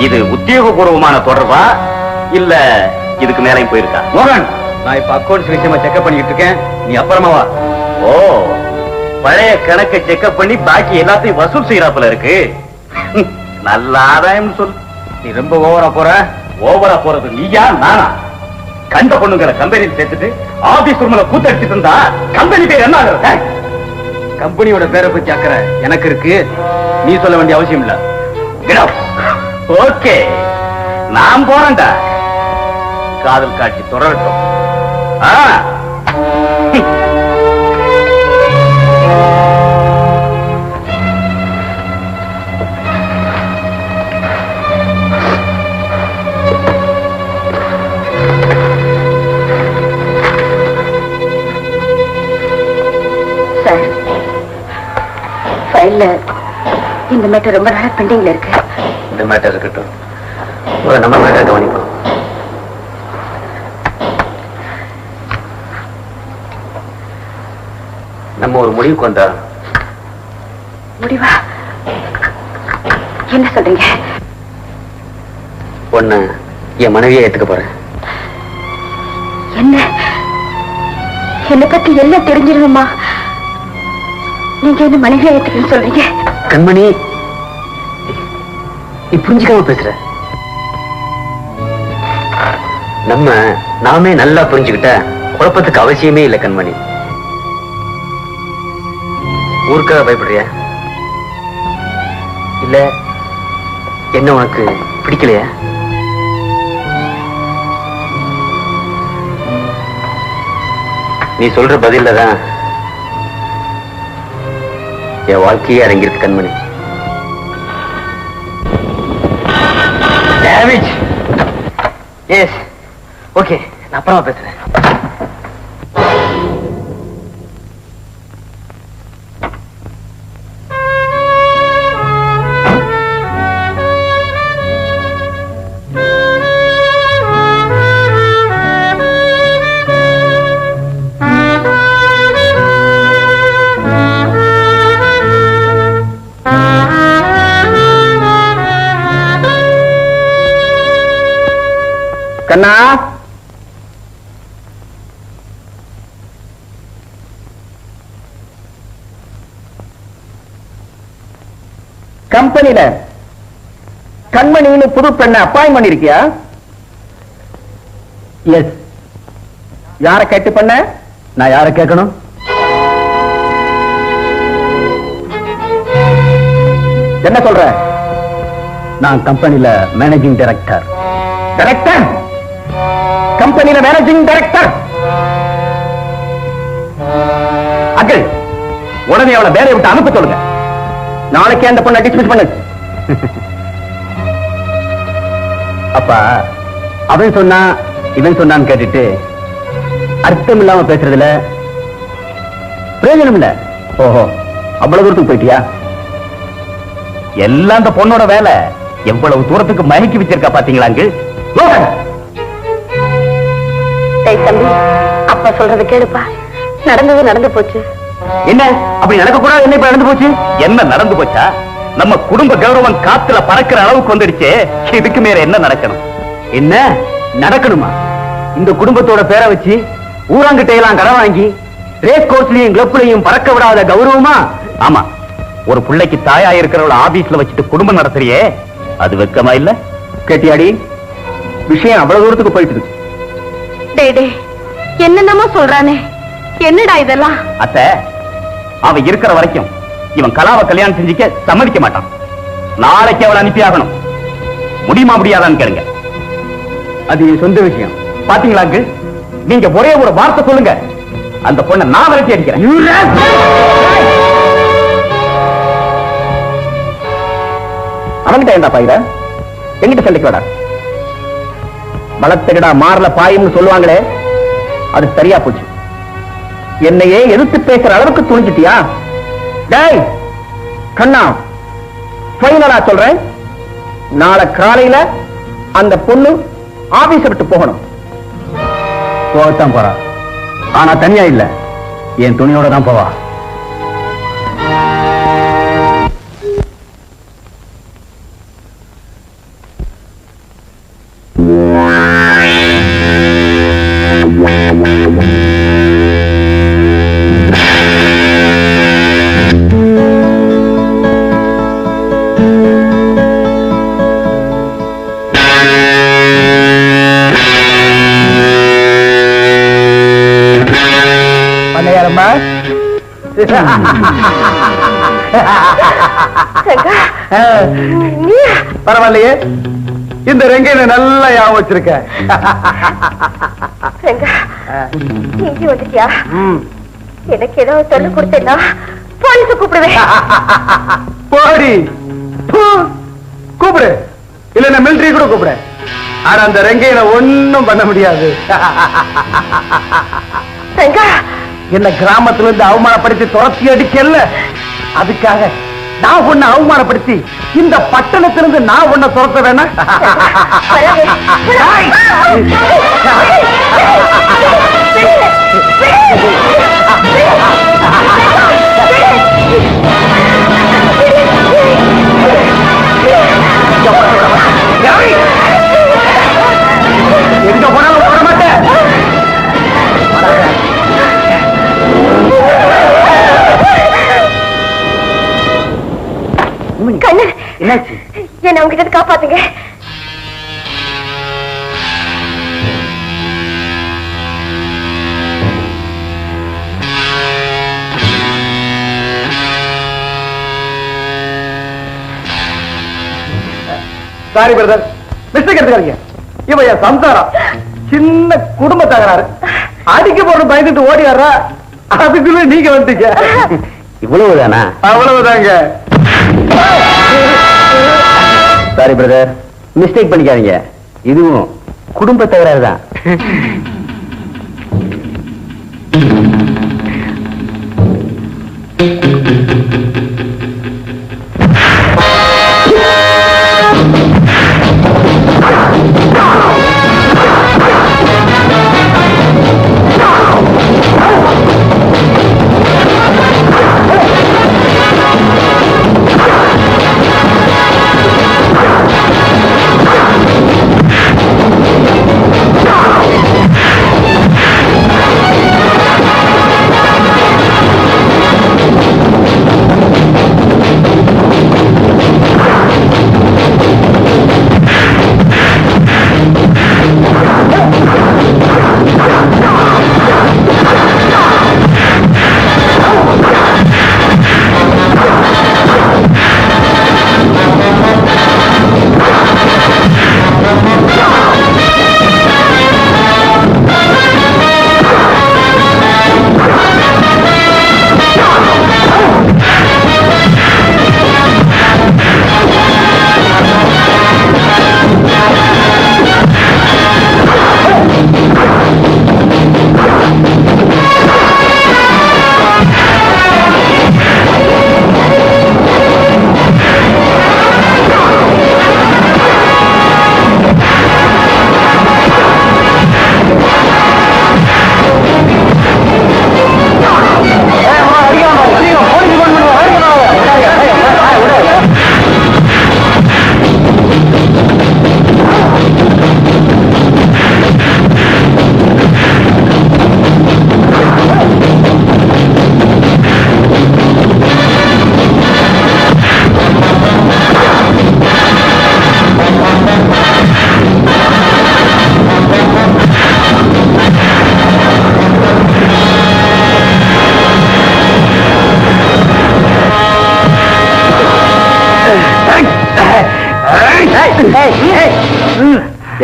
இது உத்தியோகபூர்வமான தொடர்பா இல்ல இதுக்கு மேலையும் போயிருக்கா? மோகன், நான் இப்ப அக்கௌண்ட்ஸ் விஷயமா செக்அப் பண்ணிட்டு இருக்கேன். நீ அப்புறமா வா. ஓ, பழைய கணக்கை செக்அப் பண்ணி பாக்கி எல்லாத்தையும் வசூல் செய்யறாப்புல இருக்கு. நல்ல ஆதாயம் சொல். நீ ரொம்ப ஓவரா போற. ஓவரா போறது நீயா நானா? கண்ட பொண்ணுங்களை கம்பெனியில் சேர்த்துட்டு ஆபீஸ் ரூம்ல கூத்தடிச்சிட்டு இருந்தா கம்பெனி பேர் என்ன ஆகுறது? கம்பெனியோட பேரை பத்தி அக்கறை எனக்கு இருக்கு. நீ சொல்ல வேண்டிய அவசியம் இல்ல. ஓகே, நான் போறேன்டா. காதல் காட்சி தொடரட்டும். சார், ஃபைல்ல இந்த மேட்டர் ரொம்ப நாளா பெண்டிங்ல இருக்கு. இந்த மேட்டர் இருக்கட்டும், நம்ம மேட்டர் கவனிப்போம். நம்ம ஒரு முடிவுக்கு வந்தா. முடிவா? என்ன சொல்றீங்க? பொண்ணு என் மனைவியை ஏத்துக்க போறேன். என்ன? என்னை பத்தி எல்லாம் தெரிஞ்சிருக்குமா? நீங்க என்ன மனைவியா ஏத்துக்கன்னு சொல்றீங்க? கண்மணி, நீ புரிஞ்சுக்காம பேசுற. நாமே நல்லா புரிஞ்சுக்கிட்ட குழப்பத்துக்கு அவசியமே இல்லை கண்மணி. ஊருக்காக பயப்படுறியா? இல்ல என்ன உனக்கு பிடிக்கலையா? நீ சொல்ற பதில்ல தான் என் வாழ்க்கையே அடங்கியிருக்கு கண்மணி. டேமேஜ். எஸ், ஓகே, நான் அப்புறமா பேசுறேன். கண்ணா, கம்பெனில கண்மணின்னு புது பெண்ணை அப்பாயின்ட் பண்ணிருக்கியா? எஸ். யார கேட்டு பண்ண? நான் யார கேட்கணும்? என்ன சொல்ற? நான் கம்பெனில மேனேஜிங் டைரக்டர். டைரக்டர்? கம்பெனில மேனேஜிங் டைரக்டர்? அங்கிள், உடனே அவளை வேலையை விட்டு அனுப்ப சொல்லுங்க. நாளைக்கே அந்த பொண்ணை டிஸ்மிஸ் பண்ணு. அப்பா, அவன் சொன்னா இவன் சொன்னான்னு கேட்டுட்டு அர்த்தம் இல்லாம பேசுறதுல பிரயோஜனம் இல்ல. ஓஹோ, அவ்வளவு தூரத்துக்கு போயிட்டியா? எல்லாம் அந்த பொண்ணோட வேலை. எவ்வளவு தூரத்துக்கு மயக்கி வச்சிருக்கா பாத்தீங்களாங்க. தம்பி, அப்பா சொல்றது கேளுப்பா. நடந்தது நடந்து போச்சு. என்ன அப்படி நடக்க கூடாது? என்ன இப்ப நடந்து போச்சு? என்ன நடந்து போச்சா? நம்ம குடும்ப கௌரவம் காத்துல பறக்கிற அளவுக்கு வந்துடுச்சு. இதுக்கு மேல என்ன நடக்கணும்? என்ன நடக்கணுமா? இந்த குடும்பத்தோட பேரை வச்சு ஊராங்கிட்ட எல்லாம் கடன் வாங்கி ரேஸ் கோர்ஸ்லயும் கிளப்லயும் பறக்க விடாத கௌரவமா? ஆமா, ஒரு பிள்ளைக்கு தாயா இருக்கிறவள ஆபீஸ்ல வச்சுட்டு குடும்பம் நடத்துறியே, அது வெக்கமா இல்ல? கேட்டியாடி, விஷயம் அவ்வளவு தூரத்துக்கு போயிட்டு இருக்கு. என்னென்னமோ சொல்றானே, என்னடா இதெல்லாம்? அத்த, அவ இருக்கிற வரைக்கும் இவன் கலாவை கல்யாணம் செஞ்சுக்க சம்மதிக்க மாட்டான். நாளைக்கு அவளை அனுப்பி ஆகணும். முடியுமா முடியாதான்னு கேளுங்க. அது சொந்த விஷயம். பாத்தீங்களாங்க, நீங்க ஒரே ஒரு வார்த்தை சொல்லுங்க, அந்த பொண்ணை நான் விரட்டி அடிக்கிறேன். அவன்கிட்ட என்ன பாயிர? எங்கிட்ட சண்டைக்கு வாடா. வளர்த்தகடா மாறல பாயும்னு சொல்லுவாங்களே, அது சரியா போச்சு. என்னையே எதிர்த்து பேசுற அளவுக்கு துணிஞ்சிட்டியா? டேய் கண்ணா, ஃபைனலா சொல்றேன், நாளை காலையில அந்த பொண்ணு ஆபீஸ விட்டு போகணும். போகத்தான் போறா, ஆனா தனியா இல்ல, என் துணியோட தான் போவா. பண்ணையாரம்மா, பரவாயில்லையே, இந்த ரெங்கையில நல்லா ஞாபகம் வச்சிருக்க. இங்க வந்துட்டியா? எனக்கு ஏதாவது சொல்லி கொடுத்தேன்னா போலீஸ கூப்பிடுவேன். போடி, கூப்பிடு, இல்ல மிலிட்டரி கூட கூப்பிடு. ஆனா அந்த ரெங்கையில ஒண்ணும் பண்ண முடியாது. என்ன கிராமத்துல இருந்து அவமானப்படுத்தி துரத்தி அடிக்கல, அதுக்காக நான் உன்னை அவமானப்படுத்தி இந்த பட்டணத்திலிருந்து நான் உன்னை துரத்த வேணா? எங்க போனாலும் போட மாட்டேன். கண்ணு, என்னாச்சு? என்ன உங்ககிட்ட காப்பாத்துங்க. சாரி பிரதர், மிஸ்டேக் எடுத்துக்காதீங்க. இவன் என் சம்சாரம், சின்ன குடும்ப தகராறு, அடிக்க போறது பயந்துட்டு ஓடி வர்றா, அதுக்குள்ள நீங்க வந்துட்டீங்க. இவ்வளவுதானா? அவ்வளவுதாங்க. சாரி பிரதர், மிஸ்டேக் பண்ணிக்காதீங்க, இதுவும் குடும்ப தகராறு தான்.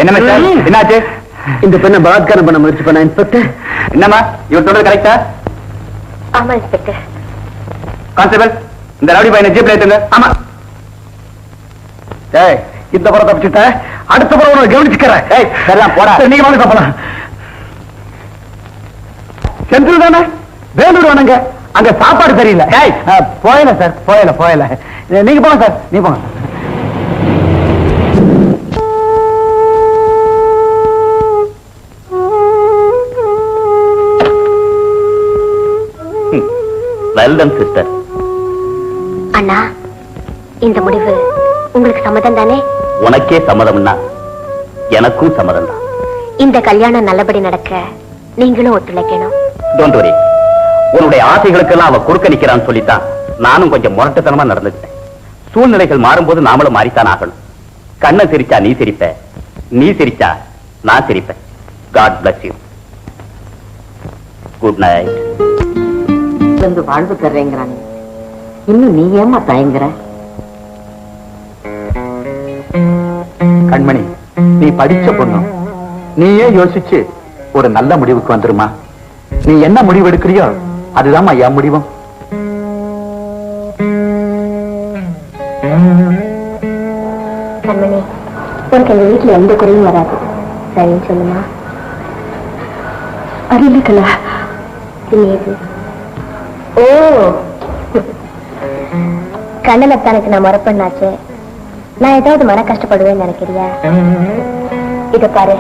என்ன மிஸ்டர், என்னாச்சு? இந்த பெண்ணை பலாத்காரம் பண்ண முயற்சி பண்ண இன்ஸ்பெக்டர். என்னம்மா, இவர் சொல்றது கரெக்டா? ஆமா இன்ஸ்பெக்டர். கான்ஸ்டபிள், இந்த ரவுடி பையனை ஜீப்ல ஏத்துங்க. ஆமா. ஏய், இந்த புறம் தப்பிச்சுட்ட, அடுத்த புறம் உனக்கு கவனிச்சுக்கிறேன். ஏய், சரிதான் போடா. நீங்க வாங்க தப்பலாம். செந்தில் தானே? வேலூர் வேணுங்க, அங்க சாப்பாடு தெரியல. போயல சார், போயல. நீங்க போங்க சார், நீங்க போங்க. Well done sister. அண்ணா, இந்த முடிவு உங்களுக்கு சம்மதம் தானே? உனக்கே சம்மதம்னா எனக்கும் சம்மதம் தான். இந்த கல்யாணம் நல்லபடி நடக்க நீங்களும் ஒத்துழைக்கணும். Don't worry. உன்னுடைய ஆசைகளுக்கெல்லாம் அவ குறுக்க நிக்கிறான்னு சொல்லித்தான் நானும் கொஞ்சம் முரட்டுத்தனமா நடந்துக்கிட்டேன். சூழ்நிலைகள் மாறும்போது நாமளும் மாறித்தான் ஆகணும். கண்ணை சிரிச்சா நீ சிரிப்ப, நீ சிரிச்சா நான் சிரிப்பேன். God bless you. Good night. வந்து வாழ்வு தர்றேங்கிறாங்க, இன்னும் நீ ஏமா தயங்குற? கண்மணி, நீ படிச்ச பொண்ணு, நீயே யோசிச்சு ஒரு நல்ல முடிவுக்கு வந்துருமா. நீ என்ன முடிவு எடுக்கிறியோ அதுதான் என் முடிவும். கண்மணி, உனக்கு எங்க வீட்டுல எந்த குறையும் வராது, சரின்னு சொல்லுமா? அறிவிக்கல. ஓ, கண்ணனத்தானுக்கு நான் மறப்பண்ணாச்சு. நான் ஏதாவது மன கஷ்டப்படுவேன்னு நினைக்கிறியா? இத பாரு,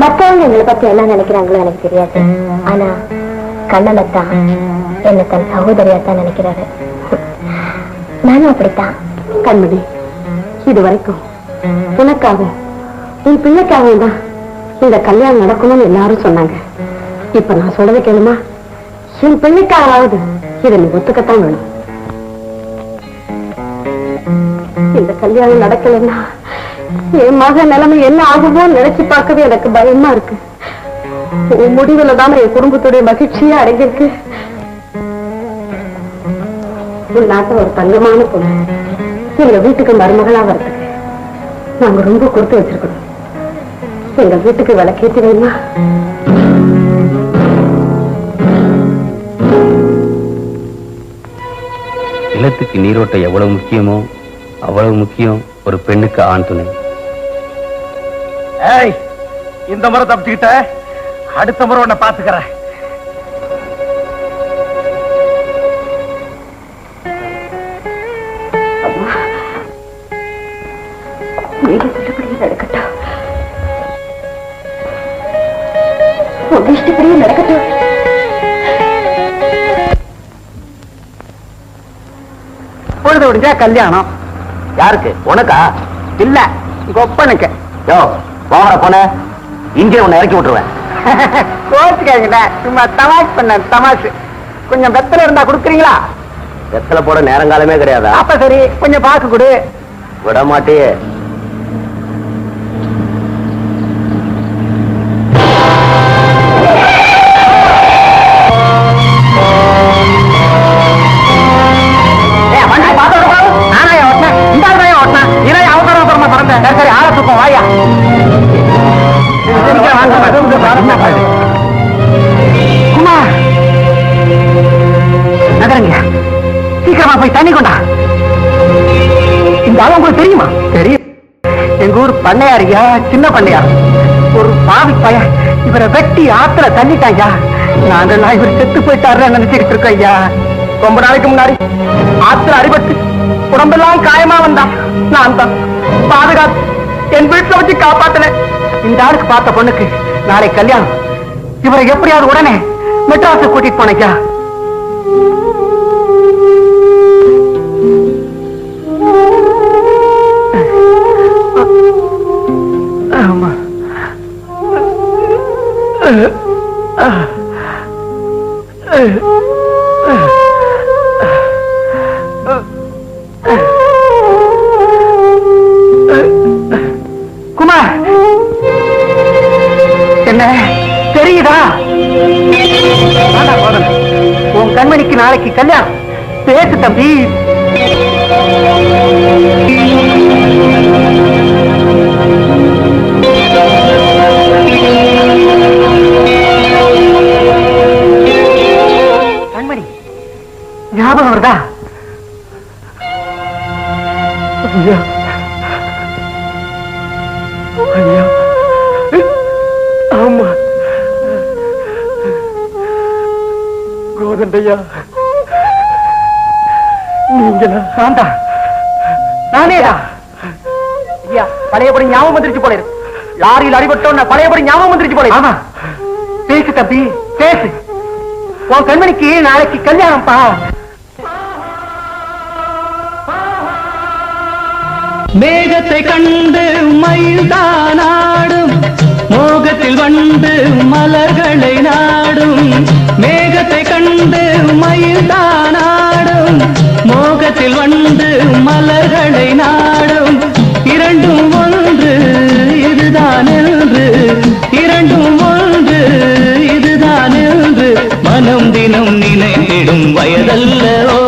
மத்தவங்க எங்களை பத்தி என்ன நினைக்கிறாங்களோ எனக்கு தெரியாது. ஆனா கண்ணனத்தான் என்ன தன் சகோதரியாத்தான் நினைக்கிறாரு. நானும் அப்படித்தான். கண்மணி, இது வரைக்கும் உனக்காகவும் உன் பிள்ளைக்காகவும் தான் இந்த கல்யாணம் நடக்கணும்னு எல்லாரும் சொன்னாங்க. இப்ப நான் சொல்றதை கேளுமா? என் பிள்ளைக்காவது இதை நீ ஒத்துக்கத்தான் வேணும். இந்த கல்யாணம் நடக்கலன்னா என் மக நிலைமை என்ன ஆகுமோ நினைச்சு பார்க்கவே எனக்கு பயமா இருக்கு. உன் முடிவுல தான் என் குடும்பத்துடைய மகிழ்ச்சியா அடங்கியிருக்கு. உன் நாட்டை ஒரு தங்கமான பொண்ணு எங்க வீட்டுக்கு மருமகளா வரதுக்கு நாங்க ரொம்ப கொடுத்து வச்சிருக்கணும். எங்க வீட்டுக்கு விளக்கேற்றி வேணுமா? நிலத்துக்கு நீரோட்டம் எவ்வளவு முக்கியமோ அவ்வளவு முக்கியம் ஒரு பெண்ணுக்கு ஆண் துணை. ஏய், இந்த முறை தப்பிச்சுக்கிட்ட, அடுத்த முறை உன்னை பாத்துக்கிறேன். நீங்க சொல்றபடியே நடக்கட்டும், உங்க இஷ்டப்படியே நடக்கட்டும். பொழுது விடுஞ்சா கல்யாணம். யாருக்கு? உனக்கா? இல்ல, கொப்பனுக்கு. யோ, போகிற போன இங்கே உன்னை இறக்கி விட்டுருவேன். கோச்சுக்காங்கண்ண, சும்மா தமாஷ் பண்ண தமாஷ். கொஞ்சம் வெத்தலை இருந்தா கொடுக்குறீங்களா? வெத்தலை போட நேரங்காலமே கிடையாதா? அப்ப சரி, கொஞ்சம் பாக்கு கொடு. விட மாட்டியே. சரி, ஆழத்துக்கும் வாயா. குமார், நகருங்க, சீக்கிரமா போய் தண்ணி கொண்டா. இந்த ஆளு உங்களுக்கு தெரியுமா? தெரியும். எங்க ஊர் பண்ணையாரியா, சின்ன பண்ணையார். ஒரு பாவி பையன் இவரை வெட்டி ஆத்துல தள்ளிட்டாங்க. நாங்கெல்லாம் இவர் செத்து போயிட்டாரு நினைச்சுக்கிட்டு இருக்கோம் ஐயா. ரொம்ப நாளைக்கு முன்னாடி ஆத்துல அடிபட்டு உடம்பெல்லாம் காயமா வந்தான். நான் தான் பாதுகாத்து என் வீட்டுல வச்சு காப்பாத்தினேன். இந்த ஆளுக்கு பார்த்த பொண்ணுக்கு நாளை கல்யாணம். இவரை எப்படியாவது உடனே மெட்ராஸை கூட்டிட்டு போனேக்கா. ஆமா, குமார், என்ன தெரியுதா? உன் கண்மணிக்கு நாளைக்கு கல்யாணம். பேசு தம்பி. கண்மணி ஞாபகம் வருதா? ஐயா, ஐயா, ஆமா, கோதண்டையா, நீங்களா? சாந்தா, நானேடா. ஐயா, பழையபடி ஞாபகம் வந்துருச்சு போல இருக்கு. லாரியில் அடிபட்டோன்னு பழையபடி ஞாபகம் வந்துருச்சு போல. ஆமா, பேசு தம்பி, பேசு. உன் கண்மணிக்கு நாளைக்கு கல்யாணம்ப்பா. மேகத்தை கண்டு மயில்தான் ஆடும், மோகத்தில் வந்து மலர்களை நாடும். மேகத்தை கண்டு மயில்தான் ஆடும், மோகத்தில் வந்து மலர்களை நாடும். இரண்டும் ஒன்று இதுதான் என்று, இரண்டும் ஒன்று இதுதான் என்று மனம் தினம் நினைத்திடும் வயதல்லவோ.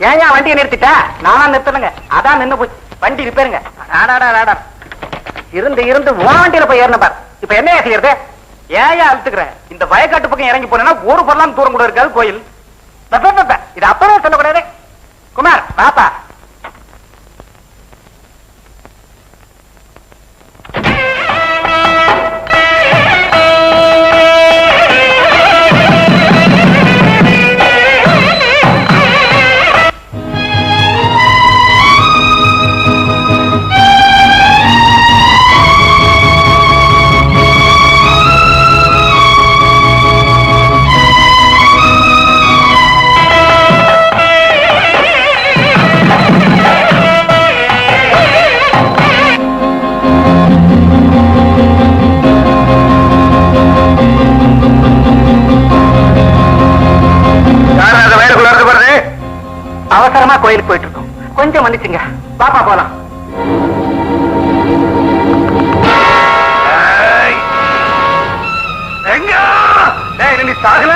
ஏன் வண்டியை நிறுத்திட்ட? நானா நிறுத்தணுங்க, அதான் நின்னு போச்சு. வண்டி ரிப்பேருங்க. இருந்து இருந்து வண்டியில போய் ஏறின பார். இப்ப என்ன செய்யறது? ஏன் அழுத்துக்கிறேன்? இந்த வயக்காட்டு பக்கம் இறங்கி போனா ஒரு பொருளாம் தூரம் கூட இருக்காது கோயில். இது அப்பவே சொல்லக்கூடாது. குமார் பாப்பா, அவசரமா கோயிலுக்கு போயிட்டு இருக்கோம். கொஞ்சம் வந்துச்சுங்க, பாப்பா போலாம். சாகல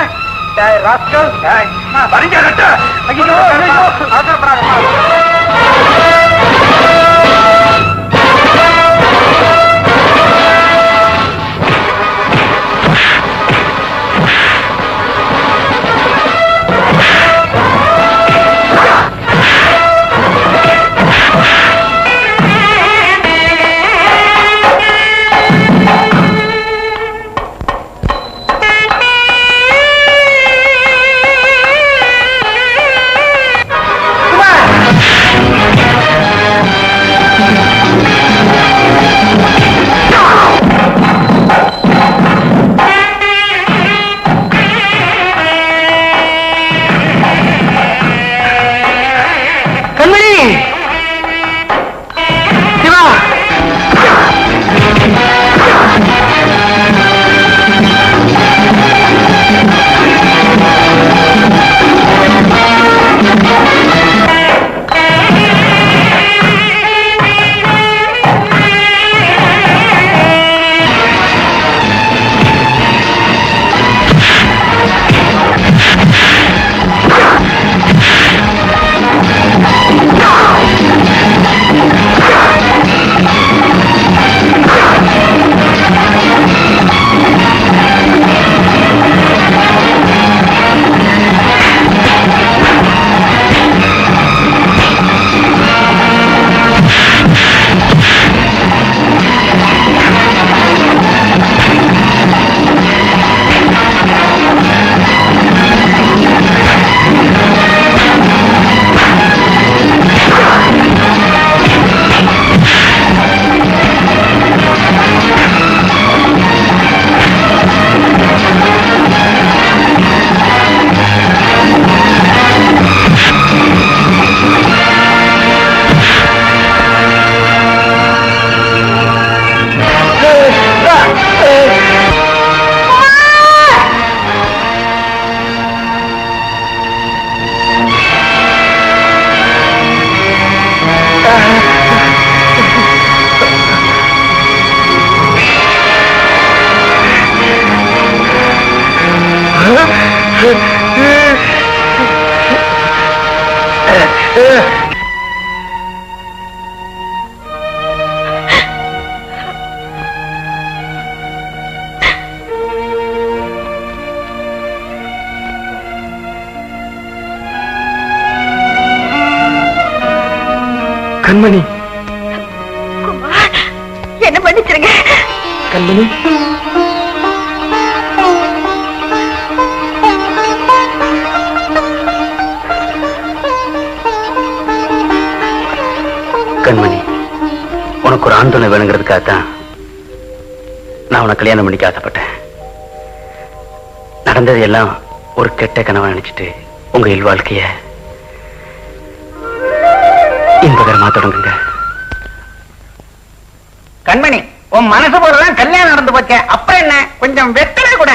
கண்மணி என்ன பண்ணிச்சிருங்க. கண்மணி கண்மணி, உனக்கு ஒரு ஆண் துணை வேணுங்கிறதுக்காகத்தான் நான் உனக்கு கல்யாணம் பண்ணிக்க ஆசைப்பட்டேன். நடந்தது எல்லாம் ஒரு கெட்ட கனவா நினைச்சிட்டு உங்க இல்வாழ்க்கைய இன்பகரமா தொடங்குங்க. கண்மணி, உன் மனசு போலதான் கல்யாணம் நடந்து போச்சே, அப்புறம் என்ன, கொஞ்சம் வெத்தலை கூட.